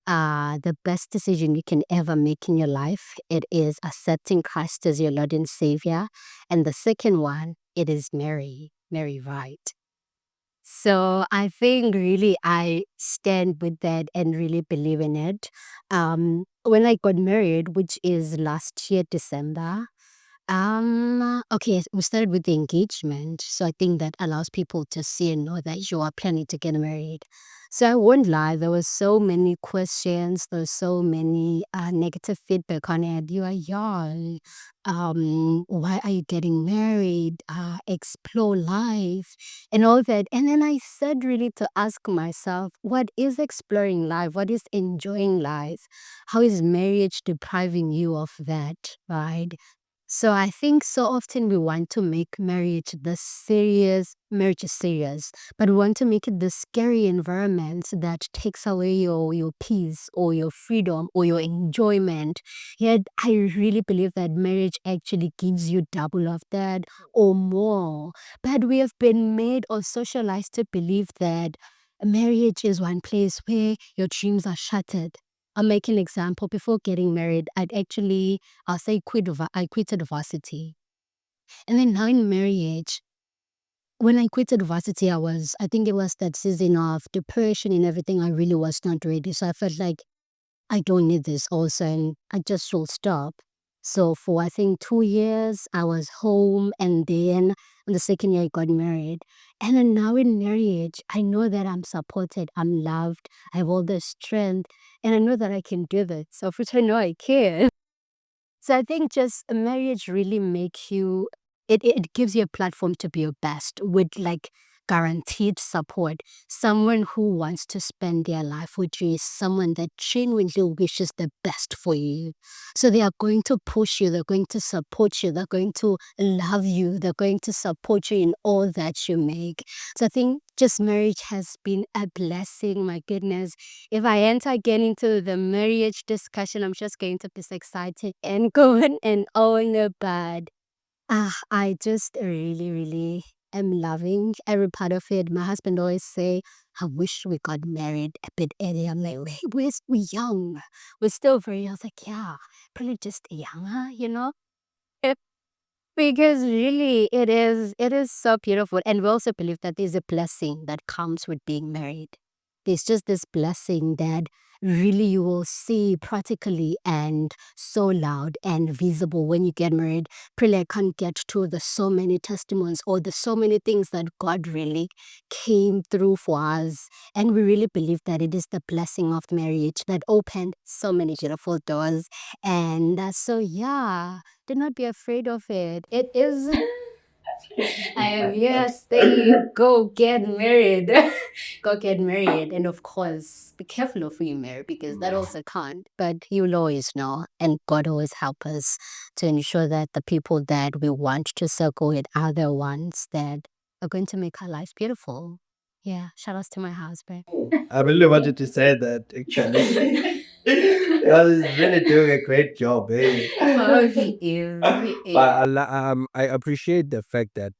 the best decision you can ever make in your life, it is accepting Christ as your Lord and Savior. And the second one, it is marry right. So I think really I stand with that and really believe in it. When I got married, which is last year, December, okay, we started with the engagement. So I think that allows people to see and know that you are planning to get married. So I won't lie, there were so many questions, there was so many negative feedback on it. You are young. Why are you getting married? Explore life and all that. And then I said really to ask myself, what is exploring life? What is enjoying life? How is marriage depriving you of that, right? So I think so often we want to make marriage marriage is serious, but we want to make it the scary environment that takes away your peace or your freedom or your enjoyment. Yet I really believe that marriage actually gives you double of that or more. But we have been made or socialized to believe that marriage is one place where your dreams are shattered. I'll make an example. Before getting married, I'll say I quitted varsity. And then now in marriage, when I quitted varsity, I think it was that season of depression and everything. I really was not ready. So I felt like I don't need this also, and I just should stop. So for I think 2 years, I was home, and then in the second year, I got married. And then now in marriage, I know that I'm supported, I'm loved, I have all the strength, and I know that I can do this. So of which I know I can. So I think just a marriage really makes you, it gives you a platform to be your best with like guaranteed support, someone who wants to spend their life with you is someone that genuinely wishes the best for you. So they are going to push you, they're going to support you, they're going to love you, they're going to support you in all that you make. So I think just marriage has been a blessing, my goodness. If I enter again into the marriage discussion, I'm just going to be so excited and going and on about. I just really, really am loving every part of it. My husband always say, I wish we got married a bit earlier. I'm like, we're young. We're still very young. I was like, yeah, probably just younger, you know? Because really it is so beautiful. And we also believe that there's a blessing that comes with being married. There's just this blessing that really you will see practically and so loud and visible when you get married. Really, I can't get to the so many testimonies or the so many things that God really came through for us. And we really believe that it is the blessing of marriage that opened so many beautiful doors. And so, yeah, do not be afraid of it. It is. I am here saying, go get married. Go get married. And of course, be careful of who you marry because that also can't. But you'll always know. And God always help us to ensure that the people that we want to circle with are the ones that are going to make our life beautiful. Yeah. Shout outs to my husband. I really wanted to say that actually. Because he's really doing a great job, eh? Oh, he is. He is. But I appreciate the fact that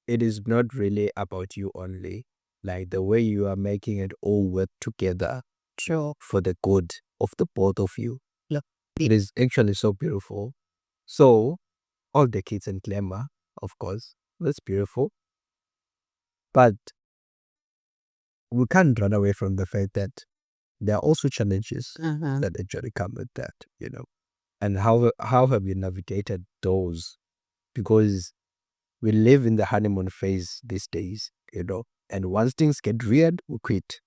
it is not really about you only. Like the way you are making it all work together True. for the good of the both of you. Look, it is actually so beautiful. So, all the kids in glamour, of course, that's beautiful. But we can't run away from the fact that there are also challenges that actually come with that, you know. And how have you navigated those? Because we live in the honeymoon phase these days, you know. And once things get weird, we quit.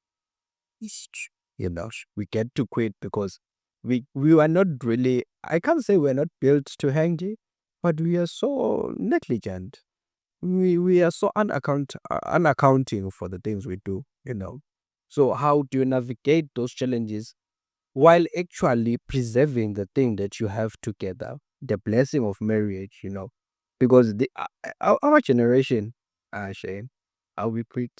You know, we get to quit because we are not really, I can't say we're not built to hang, but we are so negligent. We are so unaccounting for the things we do, you know. So how do you navigate those challenges while actually preserving the thing that you have together, the blessing of marriage, you know? Because our generation, Shane, how we preach.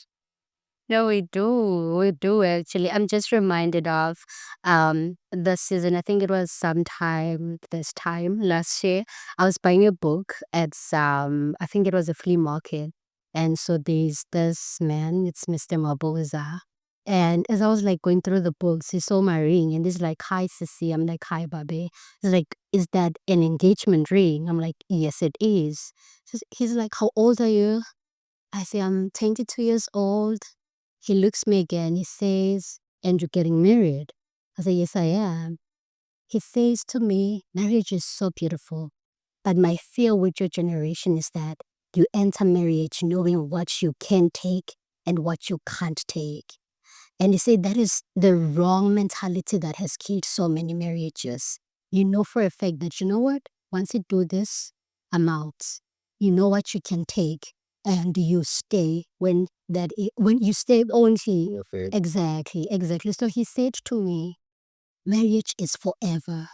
No, we do. We do actually. I'm just reminded of the season. I think it was sometime this time last year. I was buying a book at I think it was a flea market. And so there's this man, it's Mr. Mabuza. And as I was like going through the books, he saw my ring and he's like, hi Sissy. I'm like, hi Babe. He's like, is that an engagement ring? I'm like, yes, it is. He's like, how old are you? I say, I'm 22 years old. He looks me again. He says, and you're getting married? I say, yes, I am. He says to me, marriage is so beautiful. But my fear with your generation is that you enter marriage knowing what you can take and what you can't take. And he said that is the wrong mentality that has killed so many marriages. You know for a fact that, you know what? Once you do this amount, you know what you can take and you stay when you stay only. Exactly. So he said to me, marriage is forever.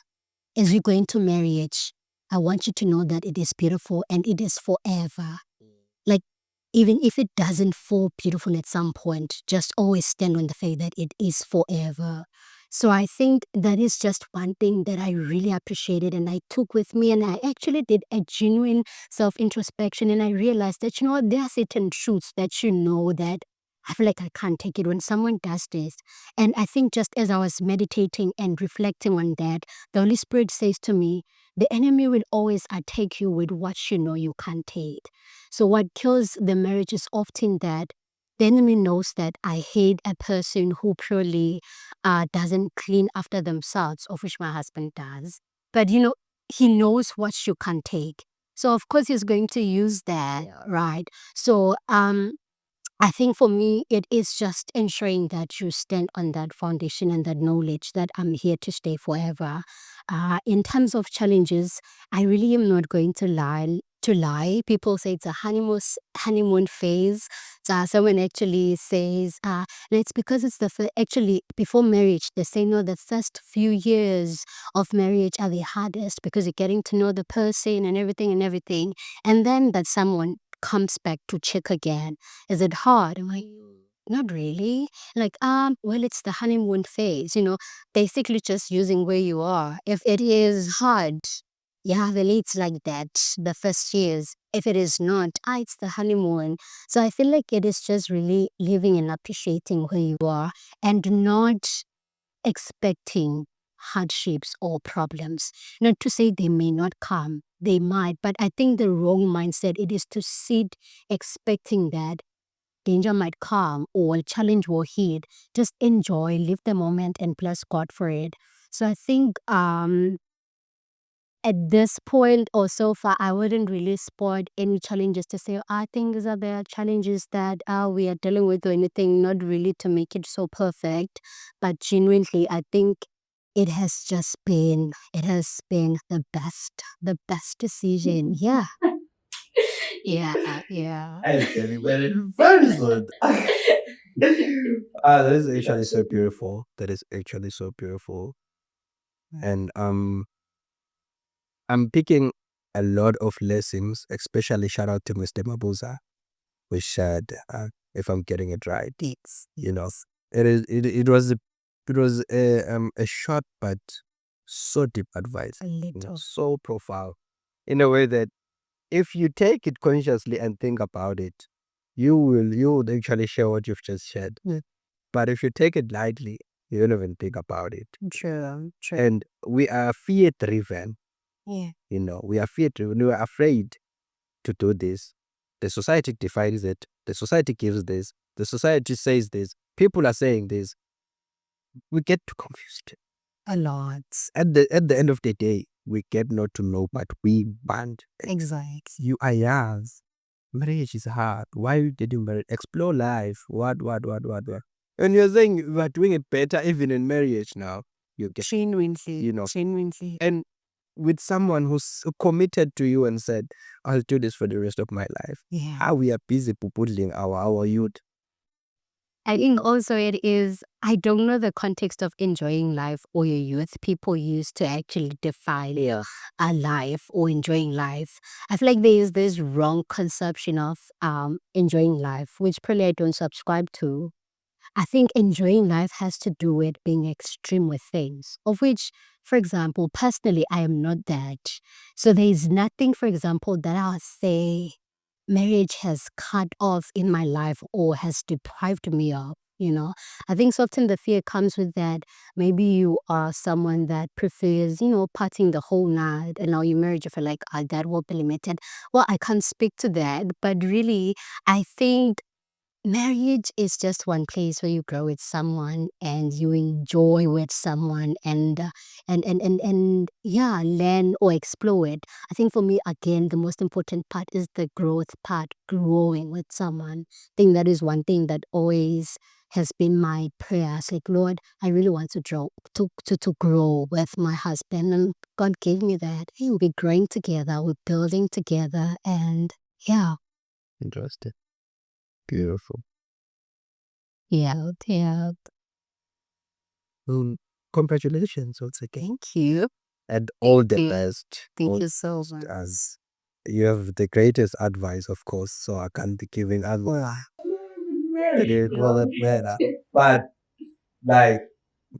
As you go into marriage, I want you to know that it is beautiful and it is forever. Like, even if it doesn't fall beautiful at some point, just always stand on the fact that it is forever. So I think that is just one thing that I really appreciated and I took with me, and I actually did a genuine self-introspection, and I realized that, you know what, there are certain truths that you know that I feel like I can't take it when someone does this. And I think just as I was meditating and reflecting on that, the Holy Spirit says to me, the enemy will always attack you with what you know you can't take. So what kills the marriage is often that the enemy knows that I hate a person who purely doesn't clean after themselves, of which my husband does. But you know, he knows what you can take. So of course he's going to use that, right? So I think for me, it is just ensuring that you stand on that foundation and that knowledge that I'm here to stay forever. In terms of challenges, I really am not going to lie to lie. People say it's a honeymoon phase. Someone actually says, no, it's because it's actually before marriage. They say no, the first few years of marriage are the hardest because you're getting to know the person and everything. And then that someone comes back to check again. Is it hard? I'm like, not really. Like, well, it's the honeymoon phase, basically just using where you are. If it is hard, yeah, well, it's like that the first years. If it is not, it's the honeymoon. So I feel like it is just really living and appreciating where you are and not expecting hardships or problems. Not to say they may not come, they might, but I think the wrong mindset it is to sit expecting that danger might come or a challenge will hit. Just enjoy, live the moment, and bless God for it. So I think at this point or so far, I wouldn't really spot any challenges to say, I think these are the challenges that we are dealing with or anything, not really to make it so perfect. But genuinely, I think it has been the best decision. Yeah. Yeah. Yeah. Actually, very, very good. That is actually so beautiful. That is actually so beautiful. And I'm picking a lot of lessons, especially shout out to Mr. Mabuza, who shared, if I'm getting it right. It's It was a short but so deep advice, a little. so profound, in a way that if you take it consciously and think about it, you would actually share what you've just shared. Yeah. But if you take it lightly, you don't even think about it. True. And we are fear driven. Yeah. We are fear driven. We are afraid to do this. The society defines it. The society gives this. The society says this. People are saying this. We get too confused. A lot. At the end of the day, we get not to know, but we want. Exactly. You are young. Marriage is hard. Why are you getting married? Explore life. What? And you're saying you are doing it better even in marriage now. You get, Genuinely. and with someone who's committed to you and said, I'll do this for the rest of my life. Yeah. How we are busy putting our youth. I think also it is, I don't know the context of enjoying life or your youth. People used to actually define a life or enjoying life. I feel like there is this wrong conception of enjoying life, which probably I don't subscribe to. I think enjoying life has to do with being extreme with things, of which, for example, personally, I am not that. So there is nothing, for example, that I'll say marriage has cut off in my life or has deprived me of. I think so often the fear comes with that. Maybe you are someone that prefers, partying the whole night, and now you married, you feel like that will be limited. Well, I can't speak to that, but really, I think marriage is just one place where you grow with someone and you enjoy with someone and yeah, learn or explore it. I think for me, again, the most important part is the growth part, growing with someone. I think that is one thing that always has been my prayer. It's like, Lord, I really want to grow with my husband, and God gave me that. Hey, we're growing together, we're building together, and yeah. Interesting. Beautiful. Yeah. Congratulations once again. Thank you. And all the you. best. Thank you so much. As you have the greatest advice, of course, so I can't be giving advice. But like,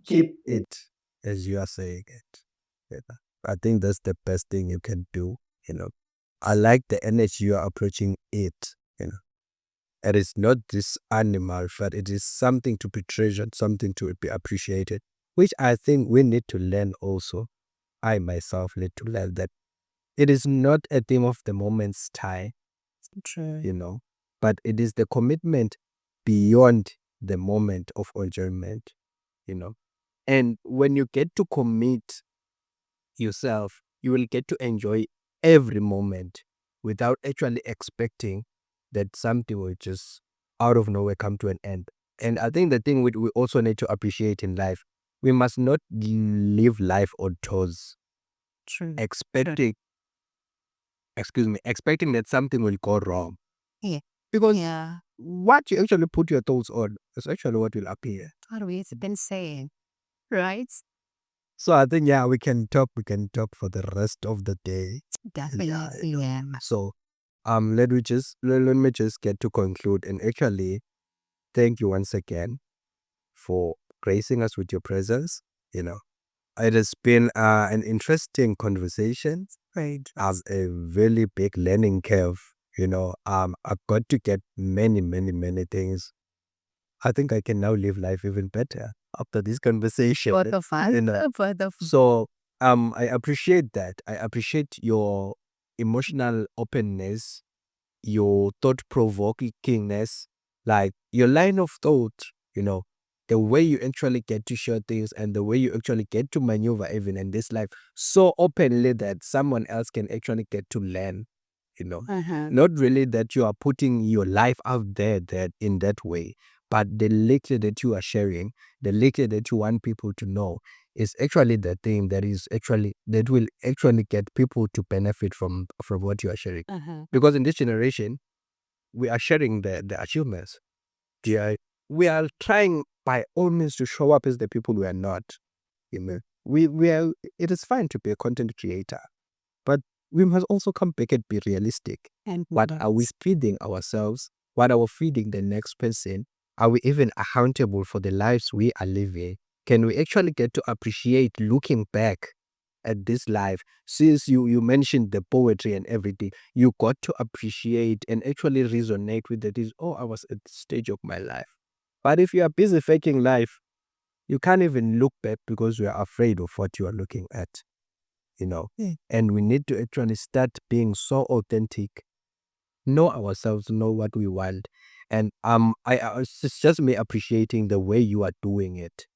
Keep it as you are saying it. I think that's the best thing you can do. I like the energy you are approaching it. It is not this animal, but it is something to be treasured, something to be appreciated, which I think we need to learn also. I myself need to learn that it is not a theme of the moment's tie, True. but it is the commitment beyond the moment of enjoyment. And when you get to commit yourself, you will get to enjoy every moment without actually expecting that something will just out of nowhere come to an end. And I think the thing we also need to appreciate in life, we must not live life on toes, True. expecting expecting that something will go wrong. Yeah. Because Yeah. what you actually put your thoughts on is actually what will appear. What we've been saying, right? So I think we can talk for the rest of the day. Definitely, yeah. So let me just get to conclude and actually thank you once again for gracing us with your presence. It has been an interesting conversation. Right. As a really big learning curve. I got to get many, many, many things. I think I can now live life even better after this conversation. What the fuck? What the So I appreciate that. I appreciate your emotional openness, your thought provokingness, like your line of thought, the way you actually get to share things and the way you actually get to maneuver even in this life so openly that someone else can actually get to learn. Not really that you are putting your life out there that in that way, but the little that you are sharing, the little that you want people to know is actually the thing that will actually get people to benefit from what you are sharing. Because in this generation, we are sharing the achievements. We are trying by all means to show up as the people we are not. We are. It is fine to be a content creator, but we must also come back and be realistic. And What are we feeding ourselves? What are we feeding the next person? Are we even accountable for the lives we are living? Can we actually get to appreciate looking back at this life? Since you mentioned the poetry and everything, you got to appreciate and actually resonate with that is, I was at this stage of my life. But if you are busy faking life, you can't even look back because you are afraid of what you are looking at. And we need to actually start being so authentic, know ourselves, know what we want. And it's just me appreciating the way you are doing it,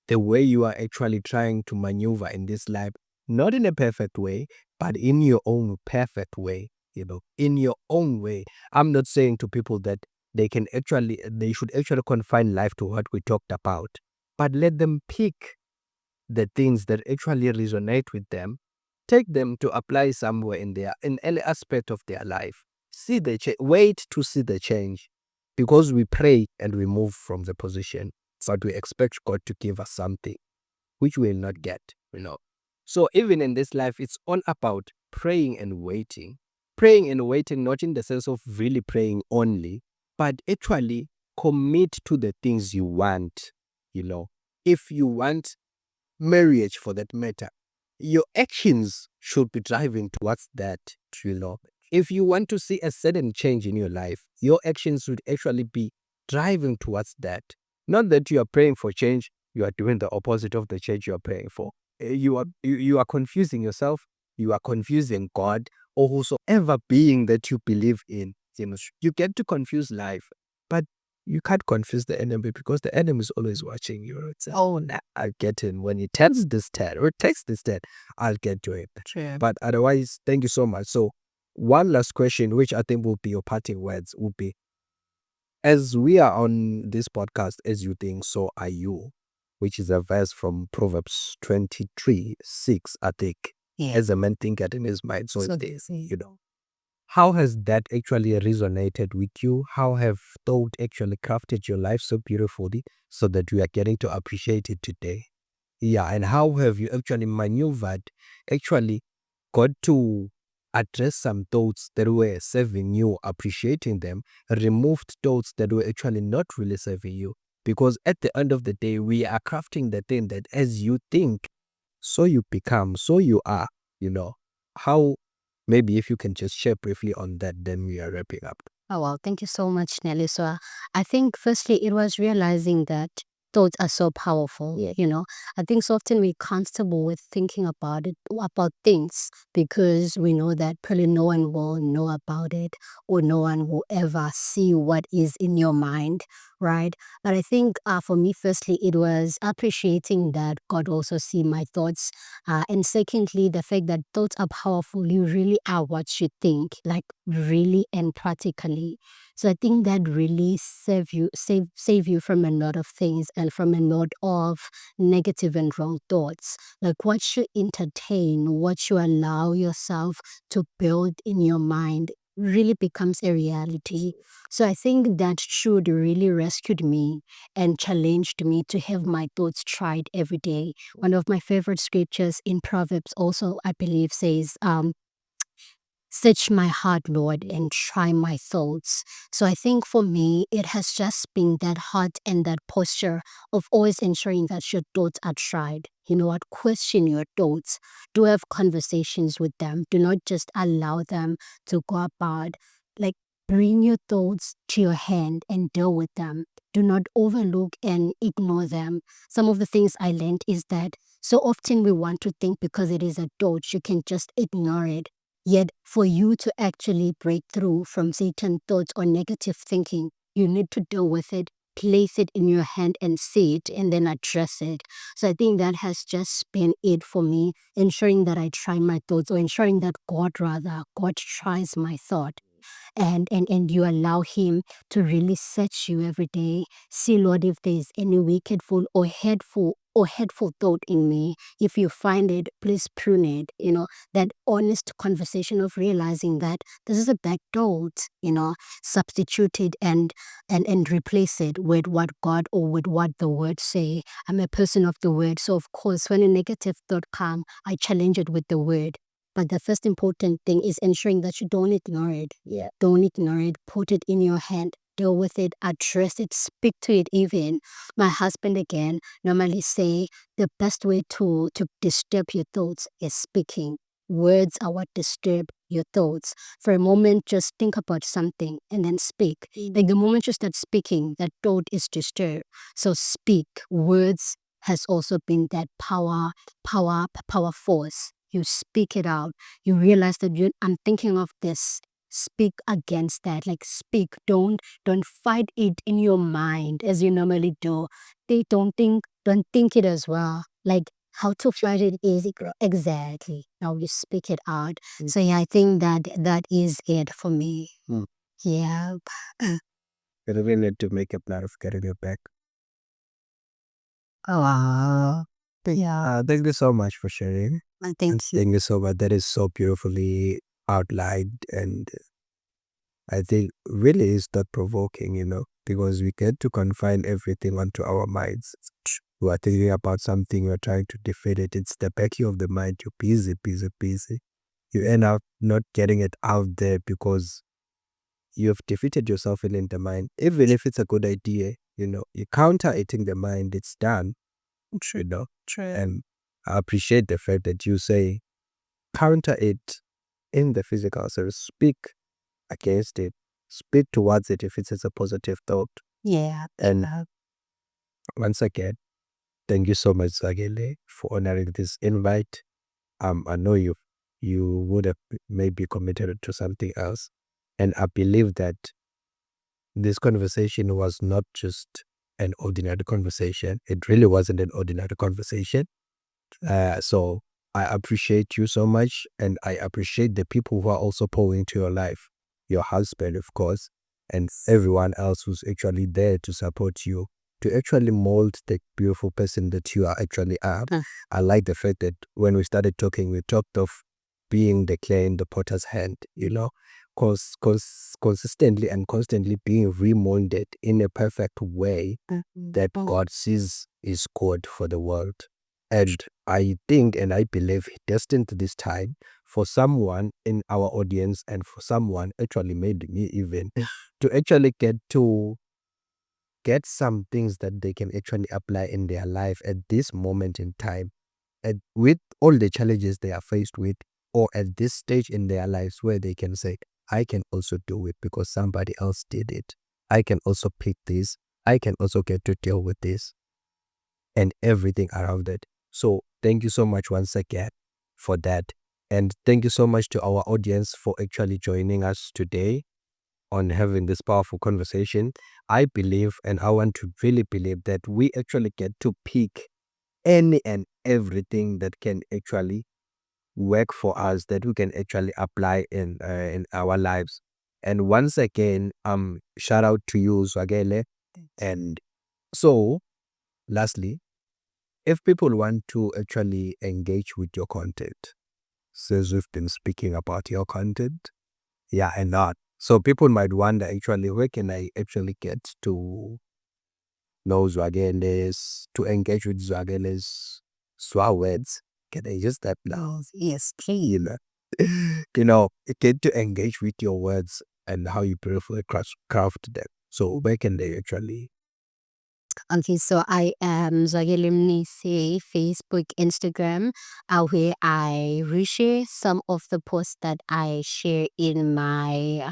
the way you are actually trying to maneuver in this life, not in a perfect way, but in your own perfect way, in your own way. I'm not saying to people that they should actually confine life to what we talked about, but let them pick the things that actually resonate with them, take them to apply somewhere in any aspect of their life. See the wait to see the change, because we pray and we move from the position, but we expect God to give us something which we will not get. So even in this life, it's all about praying and waiting. Praying and waiting, not in the sense of really praying only, but actually commit to the things you want. If you want marriage for that matter, your actions should be driving towards that. If you want to see a sudden change in your life, your actions should actually be driving towards that. Not that you are praying for change, you are doing the opposite of the change you are praying for. You are confusing yourself, you are confusing God, or whosoever being that you believe in. You get to confuse life, but you can't confuse the enemy because the enemy is always watching you. It's, I'll get in when he tells this ted or takes this ted, I'll get to it. True. But otherwise, thank you so much. So one last question, which I think will be your parting words, would be, as we are on this podcast, as you think, so are you, which is a verse from Proverbs 23:6, I think. Yeah. As a man thinketh in his mind, so it is, they say. How has that actually resonated with you? How have thought actually crafted your life so beautifully so that you are getting to appreciate it today? Yeah, and how have you actually maneuvered, actually got to address some thoughts that were serving you, appreciating them, removed thoughts that were actually not really serving you? Because at the end of the day, we are crafting the thing that as you think, so you become, so you are, How, maybe if you can just share briefly on that, then we are wrapping up. Oh, well, thank you so much, Neliswa. I think firstly, it was realizing that thoughts are so powerful. I think so often we're comfortable with thinking about it, about things, because we know that probably no one will know about it, or no one will ever see what is in your mind right? But I think for me, firstly, it was appreciating that God also see my thoughts. And secondly, the fact that thoughts are powerful. You really are what you think, like really and practically. So I think that really save you from a lot of things and from a lot of negative and wrong thoughts. Like what you entertain, what you allow yourself to build in your mind really becomes a reality. So I think that should really rescued me and challenged me to have my thoughts tried every day. One of my favorite scriptures in Proverbs also, I believe, says, search my heart, Lord, and try my thoughts. So I think for me, it has just been that heart and that posture of always ensuring that your thoughts are tried. You know what? Question your thoughts. Do have conversations with them. Do not just allow them to go about. Like, bring your thoughts to your hand and deal with them. Do not overlook and ignore them. Some of the things I learned is that so often we want to think because it is a thought, you can just ignore it. Yet, for you to actually break through from certain thoughts or negative thinking, you need to deal with it, place it in your hand and see it, and then address it. So I think that has just been it for me, ensuring that I try my thoughts, or ensuring that God tries my thought, and you allow him to really search you every day. See, Lord, if there is any wickedful or hateful thought in me, if you find it, please prune it. That honest conversation of realizing that this is a bad thought, substitute it and replace it with what God or with what the word say. I'm a person of the word, so of course when a negative thought comes, I challenge it with the word. But the first important thing is ensuring that you don't ignore it. Yeah. Don't ignore it. Put it in your hand. Deal with it. Address it. Speak to it even. My husband again normally say the best way to disturb your thoughts is speaking. Words are what disturb your thoughts. For a moment, just think about something and then speak. Like the moment you start speaking, that thought is disturbed. So speak. Words has also been that power force. You speak it out. You realize that I'm thinking of this. Speak against that. Like speak. Don't fight it in your mind as you normally do. Don't think it as well. Like how to fight it easy, girl. Exactly. Now you speak it out. So yeah, I think that is it for me. Yeah. You really need to make a plan of getting it back. Oh, wow. Yeah. Thank you so much for sharing. Thank you. Thank you so much. That is so beautifully outlined, and I think really is thought provoking, because we get to confine everything onto our minds. We are thinking about something, we're trying to defeat it. It's the back of the mind. You're busy, busy, busy. You end up not getting it out there because you've defeated yourself in the mind. Even if it's a good idea, you counter eating the mind, it's done. True. And I appreciate the fact that you say counter it in the physical. So speak against it, speak towards it if it's a positive thought. Yeah. And once again, thank you so much, Zwakele, for honoring this invite. I know you would have maybe committed to something else, and I believe that this conversation was not just an ordinary conversation. It really wasn't an ordinary conversation. So I appreciate you so much, and I appreciate the people who are also pouring into your life, your husband, of course, and everyone else who's actually there to support you, to actually mold the beautiful person that you are actually are. I like the fact that when we started talking, we talked of being the clay in the potter's hand, consistently and constantly being remolded in a perfect way that God sees is good for the world. And I think and I believe destined this time for someone in our audience and for someone, actually maybe me even, to actually get some things that they can actually apply in their life at this moment in time, and with all the challenges they are faced with, or at this stage in their lives where they can say, I can also do it because somebody else did it. I can also pick this. I can also get to deal with this and everything around it. So thank you so much once again for that. And thank you so much to our audience for actually joining us today. on having this powerful conversation. I believe, and I want to really believe, that we actually get to pick any and everything that can actually work for us, that we can actually apply in our lives. And once again, shout out to you, Zwakele. And so, lastly, if people want to actually engage with your content, since we've been speaking about your content, yeah, and not. So people might wonder actually, where can I actually get to know Zwakele's, to engage with Zwakele's Swa words? Can I just type now? Yes, please. Get to engage with your words and how you beautifully craft them. So where can they actually? Okay, so I am Zwakele Mnisi, Facebook, Instagram, where I reshare some of the posts that I share in my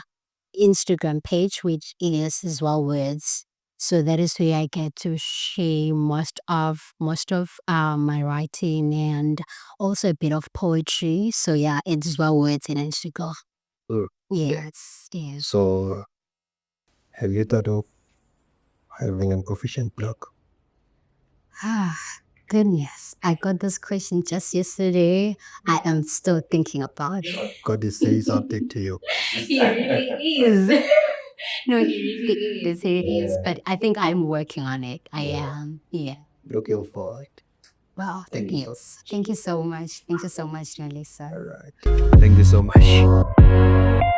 Instagram page, which is as well words. So that is where I get to share most of my writing and also a bit of poetry. So yeah, it's as well words in Instagram. Oh, Yes, yes. so have you thought of having an official blog? Ah, goodness. I got this question just yesterday. I am still thinking about it. God is saying something to you. He really is. No, he really is. He really is. But I think I'm working on it. I am. Yeah. Looking forward. Wow. Thank you. Thank you so much. Thank you so much, Neliswa. All right. Thank you so much.